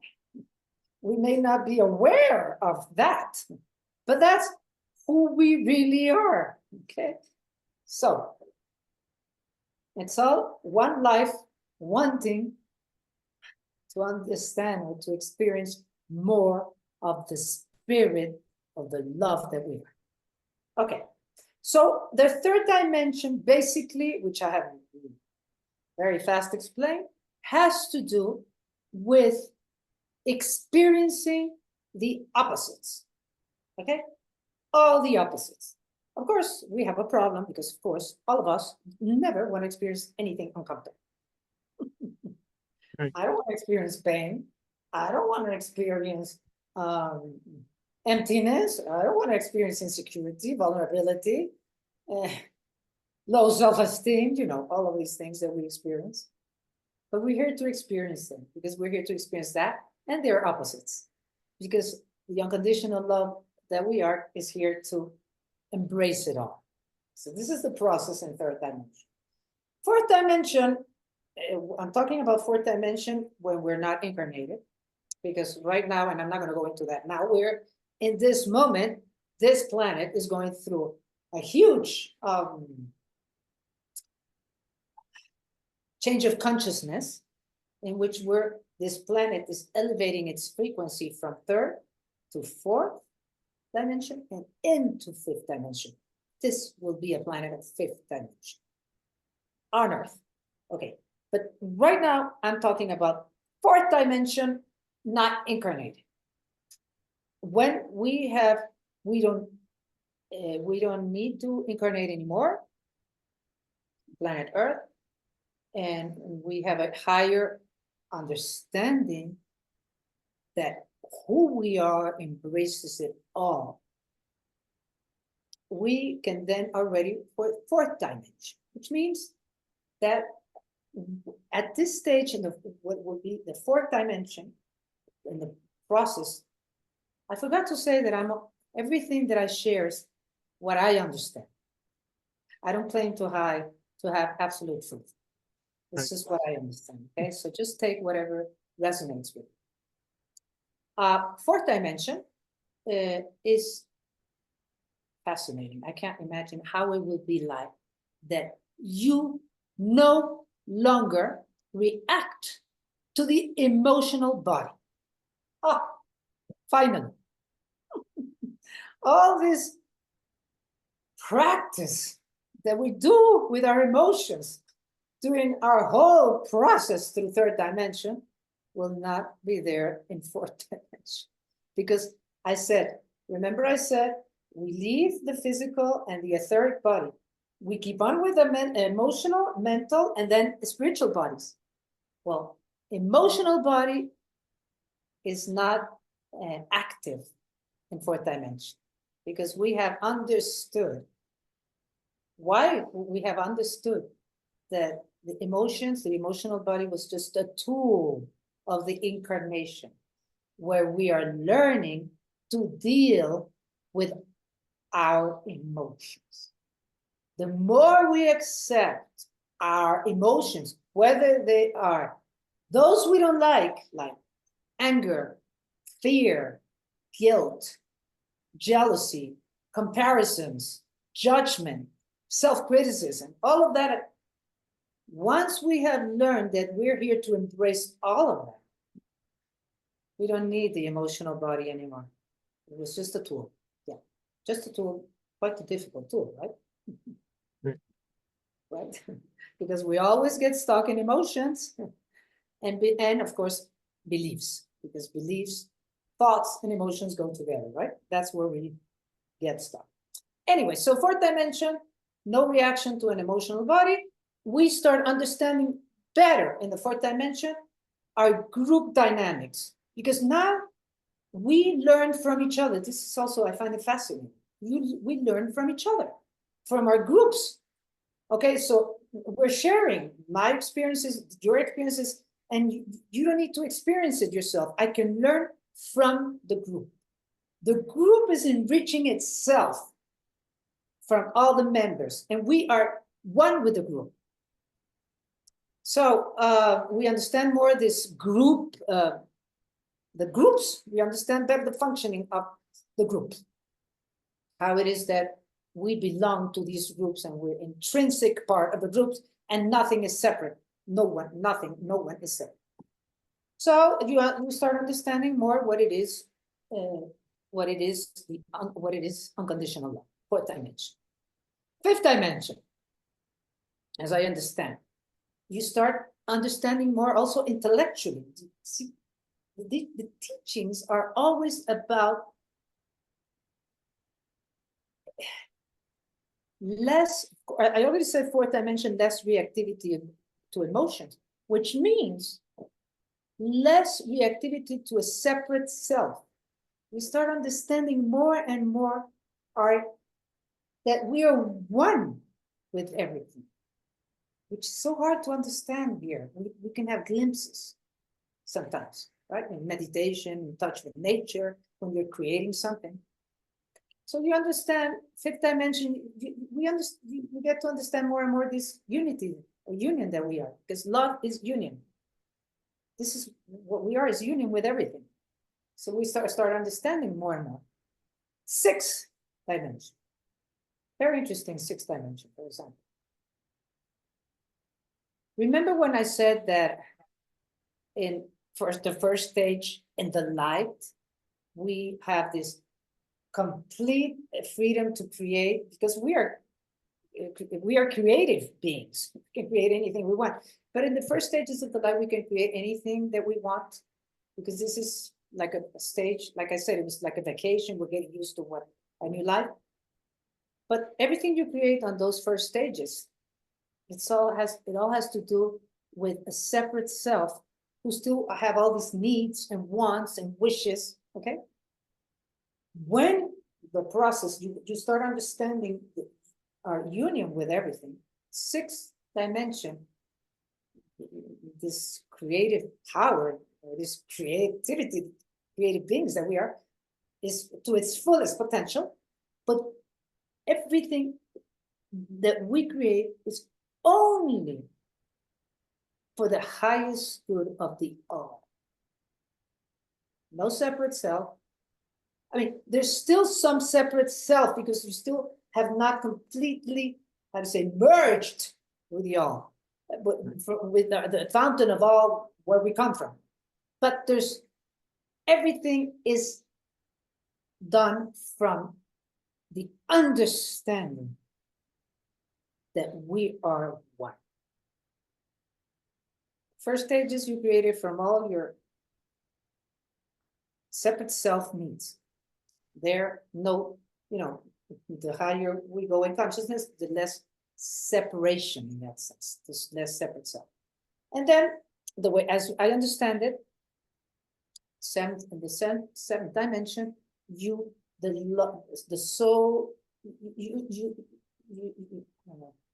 We may not be aware of that, but that's who we really are. Okay, so it's all one life, wanting to understand or to experience more of the spirit of the love that we are. Okay, so the third dimension, basically, which I have very fast explained, has to do with experiencing the opposites. Okay, all the opposites. Of course, we have a problem because, of course, all of us never want to experience anything uncomfortable. Right. I don't want to experience pain. I don't want to experience emptiness. I don't want to experience insecurity, vulnerability, low self-esteem, all of these things that we experience. But we're here to experience them, because we're here to experience that, and they're opposites. Because the unconditional love that we are is here to embrace it all. So this is the process in third dimension. Fourth dimension, I'm talking about fourth dimension when we're not incarnated, because right now, and I'm not going to go into that now, we're in this moment, this planet is going through a huge change of consciousness, in which this planet is elevating its frequency from third to fourth dimension and into fifth dimension. This will be a planet of fifth dimension on Earth. Okay, But right now, I'm talking about fourth dimension, not incarnated. When we don't need to incarnate anymore, planet Earth, and we have a higher understanding that who we are embraces it all. We can then are ready for fourth dimension, which means that at this stage in the what will be the fourth dimension in the process, I forgot to say that everything that I share is what I understand. I don't claim to have absolute truth. This is what I understand. Okay, so just take whatever resonates with you. Fourth dimension is fascinating. I can't imagine how it will be like that you no longer react to the emotional body. Ah, finally. All this practice that we do with our emotions during our whole process through third dimension will not be there in fourth dimension. Because remember I said, we leave the physical and the etheric body. We keep on with the emotional, mental, and then spiritual bodies. Well, emotional body is not active in fourth dimension because we have understood why we have understood that the emotions, the emotional body was just a tool of the incarnation where we are learning to deal with our emotions. The more we accept our emotions, whether they are those we don't like anger, fear, guilt, jealousy, comparisons, judgment, self-criticism, all of that. Once we have learned that we're here to embrace all of that, we don't need the emotional body anymore. It was just a tool. Yeah, just a tool, quite a difficult tool, right? Right? Because we always get stuck in emotions and of course, beliefs, because beliefs, thoughts, and emotions go together, right? That's where we get stuck. Anyway, so fourth dimension, no reaction to an emotional body. We start understanding better in the fourth dimension our group dynamics, because now we learn from each other. This is also, I find it fascinating. We learn from each other, from our groups. Okay, so we're sharing my experiences, your experiences, and you don't need to experience it yourself. I can learn from the group. The group is enriching itself from all the members, and we are one with the group. So we understand more this group, the groups, we understand better the functioning of the groups. How it is that we belong to these groups and we're intrinsic part of the groups and nothing is separate. No one is separate. So you start understanding more what it is unconditional love, fourth dimension. Fifth dimension, as I understand, you start understanding more also intellectually. See, the teachings are always about less, I already said fourth dimension, less reactivity to emotions, which means less reactivity to a separate self. We start understanding more and more that we are one with everything, which is so hard to understand here. We can have glimpses sometimes, right? In meditation, in touch with nature, when you're creating something. So you understand fifth dimension, we get to understand more and more this unity or union that we are, because love is union. This is what we are, is union with everything. So we start understanding more and more. Sixth dimension. Very interesting sixth dimension, for example. Remember when I said that in the first stage in the light, we have this complete freedom to create, because we are we are creative beings. We can create anything we want. But in the first stages of the life, we can create anything that we want, because this is like a stage. Like I said, it was like a vacation. We're getting used to what a new life. But everything you create on those first stages, it all has to do with a separate self who still have all these needs and wants and wishes. Okay. When the process, you start understanding our union with everything, sixth dimension, this creative power, or this creativity, creative beings that we are, is to its fullest potential. But everything that we create is only for the highest good of the all. No separate self. I mean, there's still some separate self, because you still have not completely, how to say, merged with the all, with the fountain of all, where we come from. But there's, everything is done from the understanding that we are one. First stages you created from all your separate self needs. There, no, the higher we go in consciousness, the less separation in that sense, the less separate self. And then the way, as I understand it, in the seventh dimension, the soul, I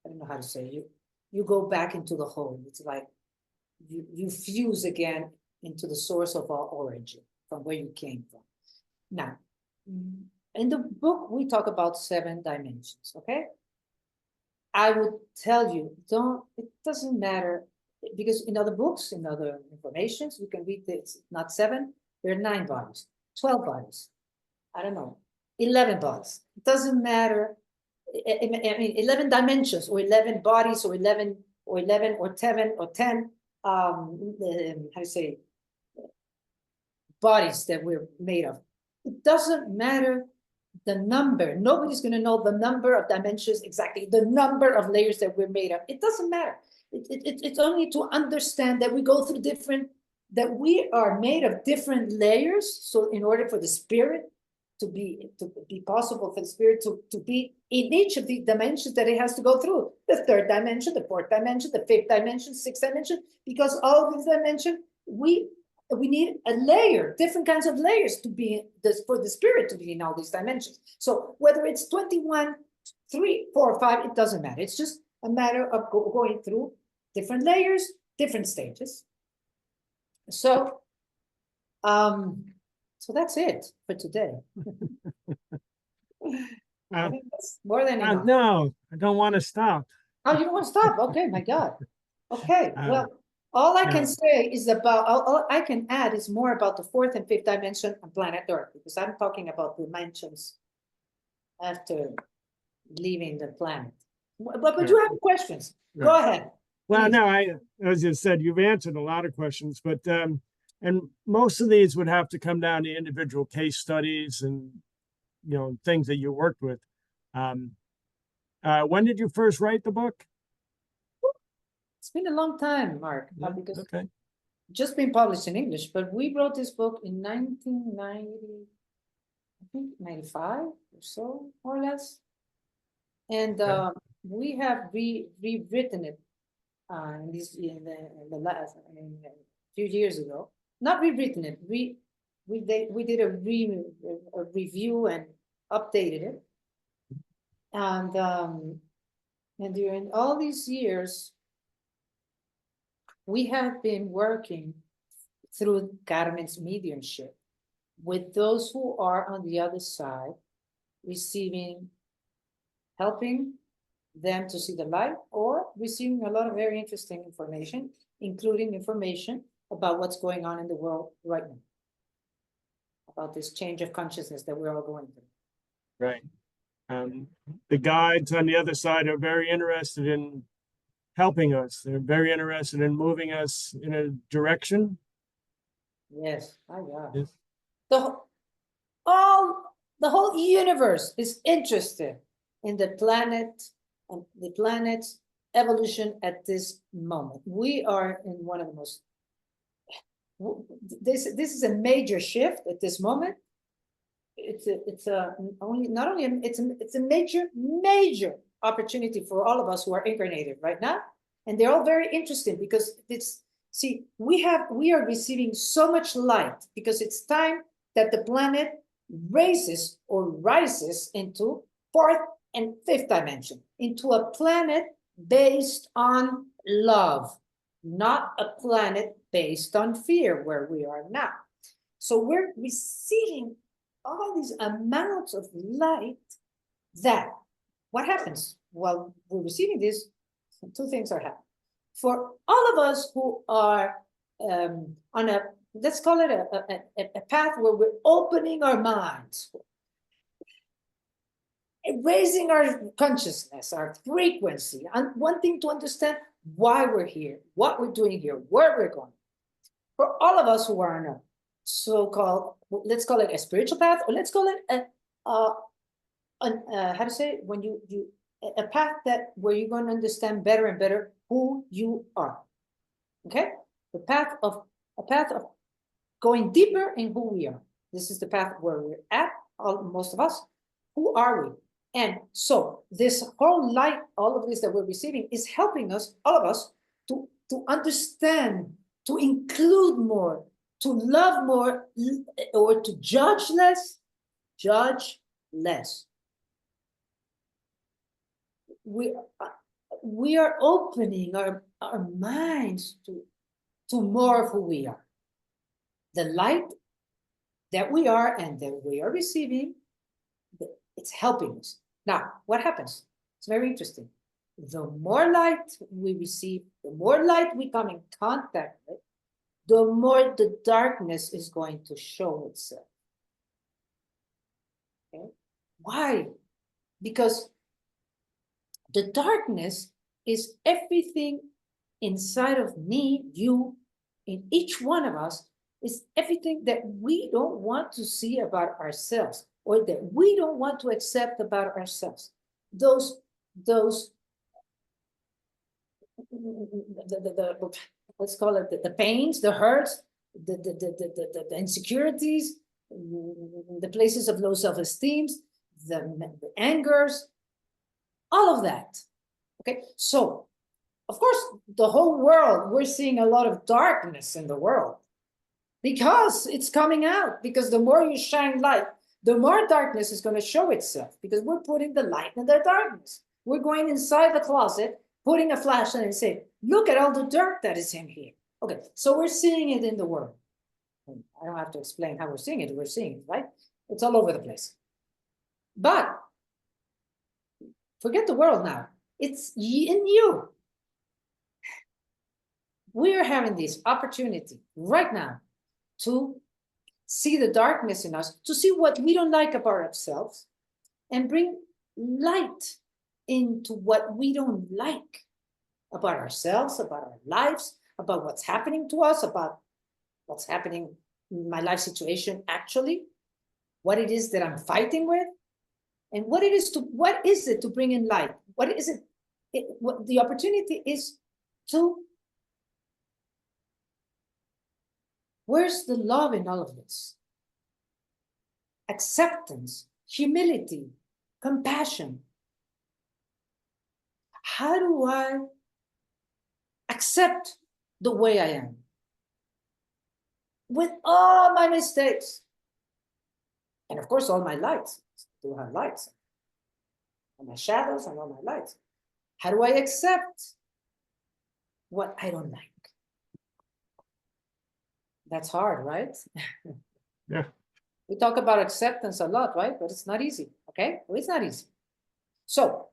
don't know how to say, you go back into the whole. It's like you fuse again into the source of all origin, from where you came from. Now, in the book, we talk about 7 dimensions, okay? I would tell you, it doesn't matter, because in other books, in other informations, you can read this, not 7, there are 9 bodies, 12 bodies, I don't know, 11 bodies. It doesn't matter. I mean, 11 dimensions, or 11 bodies, or 11 or 10, how to say, bodies that we're made of. It doesn't matter the number. Nobody's going to know the number of dimensions exactly, the number of layers that we're made of. It doesn't matter. It's only to understand that we go through that we are made of different layers. So in order for the spirit to be possible, for the spirit to be in each of the dimensions that it has to go through, the 3rd dimension, the 4th dimension, the 5th dimension, 6th dimension, because all of these dimensions, we need a layer, different kinds of layers for the spirit to be in all these dimensions. So whether it's 21, 3, 4, 5, it doesn't matter. It's just a matter of going through different layers, different stages. So, so that's it for today. I think that's more than enough. No, I don't want to stop. Oh, you don't want to stop? Okay, my God. Okay, well, all I can say is all I can add is more about the 4th and 5th dimension on planet Earth, because I'm talking about dimensions after leaving the planet. But you have questions. Go ahead. Well, no, as you said, you've answered a lot of questions, but and most of these would have to come down to individual case studies and things that you worked with. When did you first write the book? It's been a long time, Mark, because okay. Just been published in English, but we wrote this book in 1990, I think 95 or so, more or less. And we have rewritten it in the last, a few years ago. Not rewritten it. We did a review and updated it. And during all these years, we have been working through Carmen's mediumship with those who are on the other side, helping them to see the light, or receiving a lot of very interesting information, including information about what's going on in the world right now, about this change of consciousness that we're all going through. Right. The guides on the other side are very interested in helping us. They're very interested in moving us in a direction. Yes, my God. Yes. The whole universe is interested in the planet and the planet's evolution at this moment. We are in one of the most, this is a major shift at this moment. It's a major opportunity for all of us who are incarnated right now. And they're all very interesting because we are receiving so much light because it's time that the planet rises into fourth and fifth dimension, into a planet based on love, not a planet based on fear where we are now. So we're receiving all these amounts of light that what happens while we're receiving this? Two things are happening. For all of us who are on a, let's call it a path where we're opening our minds, raising our consciousness, our frequency, and wanting to understand why we're here, what we're doing here, where we're going. For all of us who are on a so-called, let's call it a spiritual path, or let's call it how to say it? When you a path that where you're going to understand better and better who you are. Okay, a path of going deeper in who we are. This is the path where we're at. Most of us. Who are we? And so this whole light, all of this that we're receiving, is helping us, all of us, to understand, to include more, to love more, or to judge less. Judge less. We are opening our minds to more of who we are. The light that we are and that we are receiving, it's helping us. Now, what happens? It's very interesting. The more light we receive, the more light we come in contact with, the more the darkness is going to show itself. Okay? Why? Because the darkness is everything inside of me, you, in each one of us, is everything that we don't want to see about ourselves, or that we don't want to accept about ourselves. Those let's call it the pains, the hurts, the insecurities, the places of low self-esteem, the angers, all of that. Okay, so of course the whole world, we're seeing a lot of darkness in the world because it's coming out. Because the more you shine light, the more darkness is going to show itself, because we're putting the light in the darkness. We're going inside the closet, putting a flashlight and saying, look at all the dirt that is in here. Okay, so we're seeing it in the world. I don't have to explain how we're seeing it. We're seeing it, right? It's all over the place. But forget the world now. It's in you. We're having this opportunity right now to see the darkness in us, to see what we don't like about ourselves, and bring light into what we don't like about ourselves, about our lives, about what's happening to us, about what's happening in my life situation actually, what it is that I'm fighting with, and what is it to bring in light? What is it? What the opportunity is to, where's the love in all of this? Acceptance, humility, compassion. How do I accept the way I am? With all my mistakes. And of course, all my lights. I do have lights. And my shadows and all my lights. How do I accept what I don't like? That's hard, right? Yeah. We talk about acceptance a lot, right? But it's not easy, okay? Well, it's not easy. So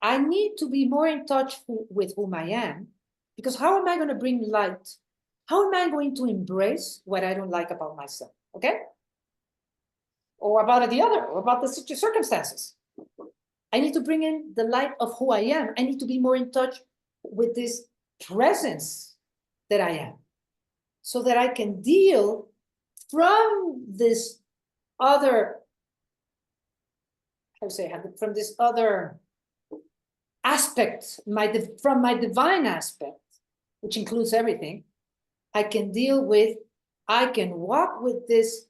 I need to be more in touch with whom I am, because how am I going to bring light? How am I going to embrace what I don't like about myself, okay? Or about the other, or about the circumstances. I need to bring in the light of who I am. I need to be more in touch with this presence that I am, so that I can deal from this other, how to say, from this other aspect, from my divine aspect, which includes everything, I can walk with this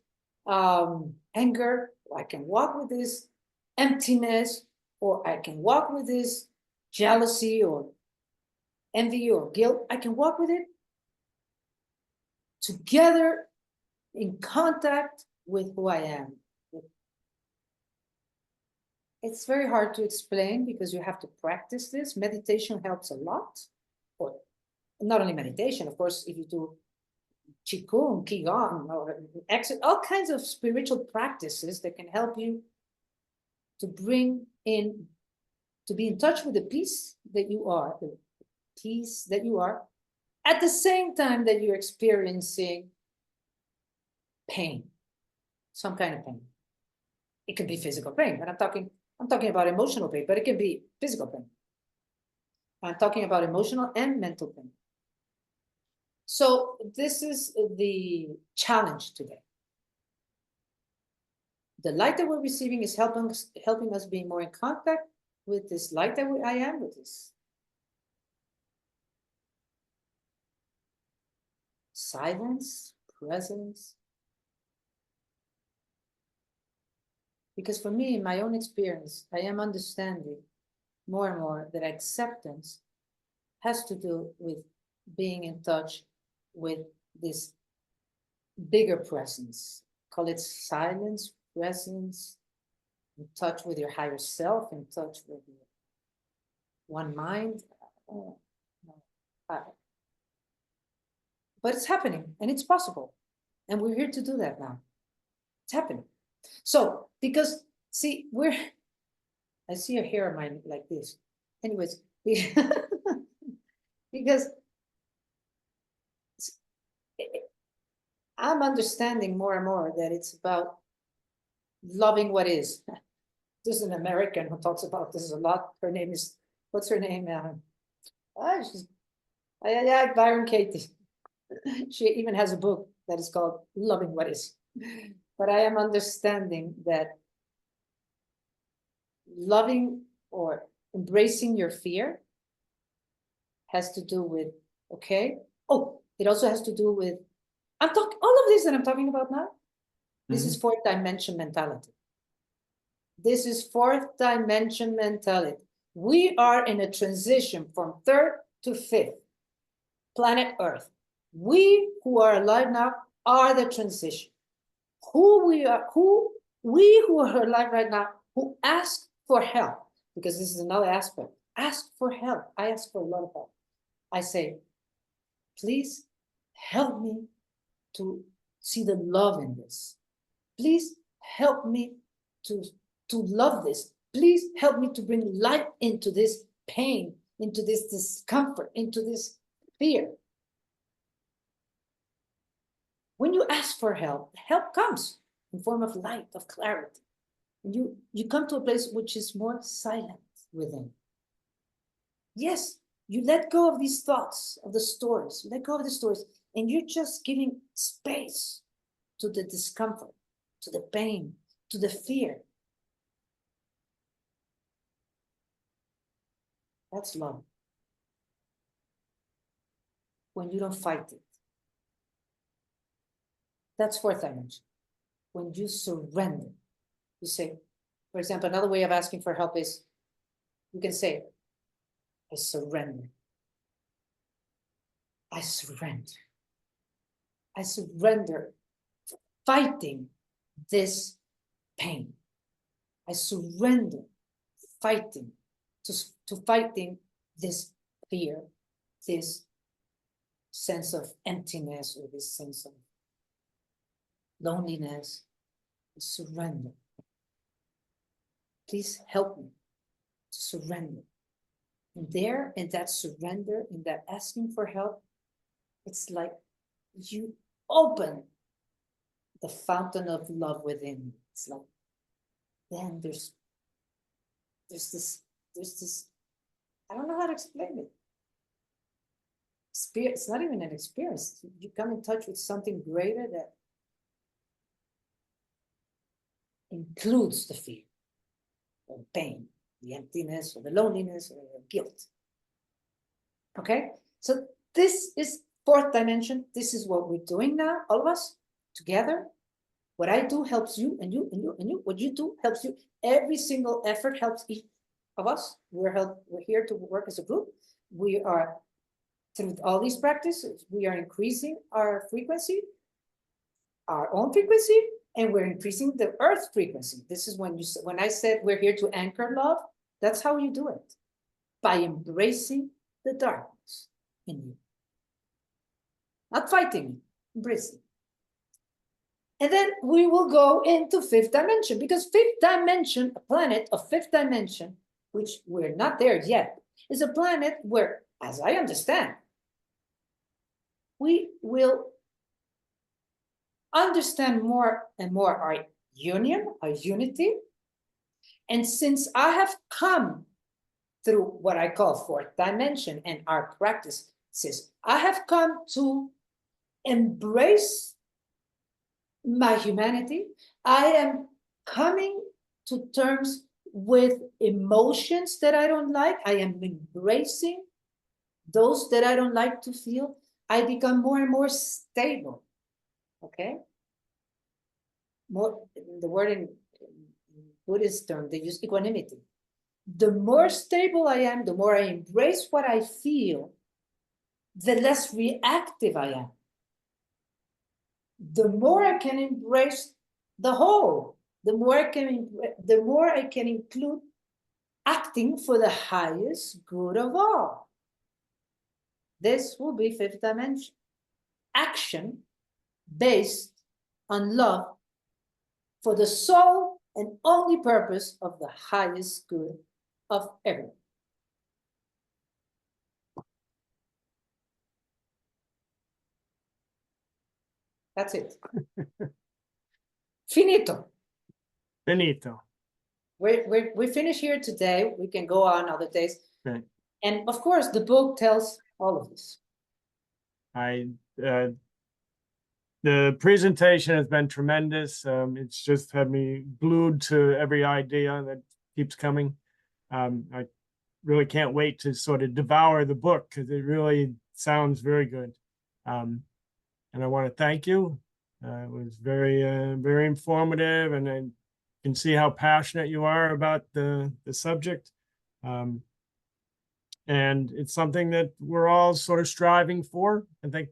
anger, or I can walk with this emptiness, or I can walk with this jealousy or envy or guilt. I can walk with it together in contact with who I am. It's very hard to explain because you have to practice this. Meditation helps a lot. Or not only meditation, of course, if you do Qigong, Qigong, or all kinds of spiritual practices that can help you to be in touch with the peace that you are, at the same time that you're experiencing pain, some kind of pain. It could be physical pain, but I'm talking about emotional pain, but it can be physical pain. I'm talking about emotional and mental pain. So this is the challenge today. The light that we're receiving is helping us be more in contact with this light that I am, with this silence, presence. Because for me, in my own experience, I am understanding more and more that acceptance has to do with being in touch with this bigger presence. Call it silence, presence, in touch with your higher self, in touch with your one mind. But it's happening and it's possible. And we're here to do that now. It's happening. So, because, see, I see a hair of mine like this. Anyways, because I'm understanding more and more that it's about loving what is. There's an American who talks about this a lot. Her name is, what's her name? Byron Katie. She even has a book that is called Loving What Is. But I am understanding that loving or embracing your fear has to do with, okay. Oh, it also has to do with, all of this that I'm talking about now, this is fourth dimension mentality. This is fourth dimension mentality. We are in a transition from third to fifth, planet Earth. We who are alive now are the transition. We who are alive right now, who ask for help, because this is another aspect. Ask for help. I ask for a lot of help. I say, please help me to see the love in this. Please help me to love this. Please help me to bring light into this pain, into this discomfort, into this fear. When you ask for help, help comes in form of light, of clarity. You come to a place which is more silent within. Yes, you let go of these thoughts, of the stories. You let go of the stories, and you're just giving space to the discomfort, to the pain, to the fear. That's love. When you don't fight it. That's fourth dimension. When you surrender, you say, for example, another way of asking for help is, you can say, I surrender. I surrender. I surrender fighting this pain. I surrender fighting to fighting this fear, this sense of emptiness, or this sense of loneliness. I surrender. Please help me to surrender. And there, in that surrender, in that asking for help, it's like you open the fountain of love within you. It's like, then there's this, I don't know how to explain it. Spirit, it's not even an experience. You come in touch with something greater that includes the fear and pain the emptiness or the loneliness or the guilt. Okay, so this is fourth dimension. This is what we're doing now, all of us together. What I do helps you, and you, and you, and you. What you do helps you. Every single effort helps each of us. We're here to work as a group. We are, through all these practices, we are increasing our frequency, our own frequency, and we're increasing the earth frequency. This is when I said we're here to anchor love. That's how you do it, by embracing the darkness in you, not fighting, embracing. And then we will go into fifth dimension, because fifth dimension, a planet of fifth dimension, which we're not there yet, is a planet where, as I understand, we will understand more and more our union, our unity. And since I have come through what I call fourth dimension and our practices, I have come to embrace my humanity. I am coming to terms with emotions that I don't like. I am embracing those that I don't like to feel. I become more and more stable. Okay? More, the word in Buddhist term, they use equanimity. The more stable I am, the more I embrace what I feel, the less reactive I am. The more I can embrace the whole, the more I can include acting for the highest good of all. This will be fifth dimension. Action based on love for the sole and only purpose of the highest good of everyone. That's it. Finito. Finito. We finish here today. We can go on other days. Right. And of course, the book tells all of this. The presentation has been tremendous. It's just had me glued to every idea that keeps coming. I really can't wait to sort of devour the book, because it really sounds very good. And I want to thank you. It was very, very informative, and I can see how passionate you are about the subject. And it's something that we're all sort of striving for. I think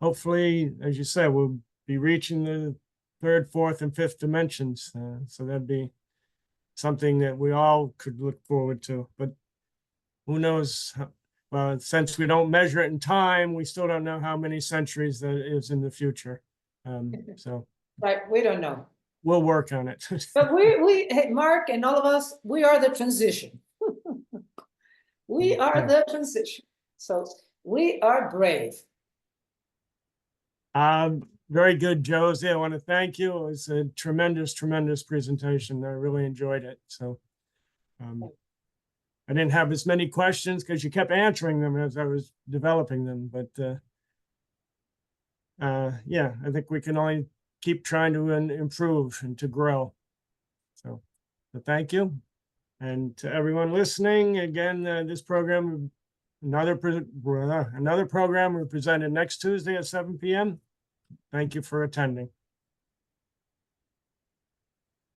hopefully, as you said, we'll be reaching the third, fourth, and fifth dimensions. So that'd be something that we all could look forward to. But who knows? Well, since we don't measure it in time, we still don't know how many centuries that is in the future. So Right, we don't know. We'll work on it. But hey, Mark and all of us, we are the transition. We are the transition. So we are brave. Very good, Josie. I want to thank you. It was a tremendous, tremendous presentation. I really enjoyed it. So I didn't have as many questions because you kept answering them as I was developing them. But yeah, I think we can only keep trying to improve and to grow. So thank you. And to everyone listening, again, this program, another program will be presented next Tuesday at 7 p.m. Thank you for attending.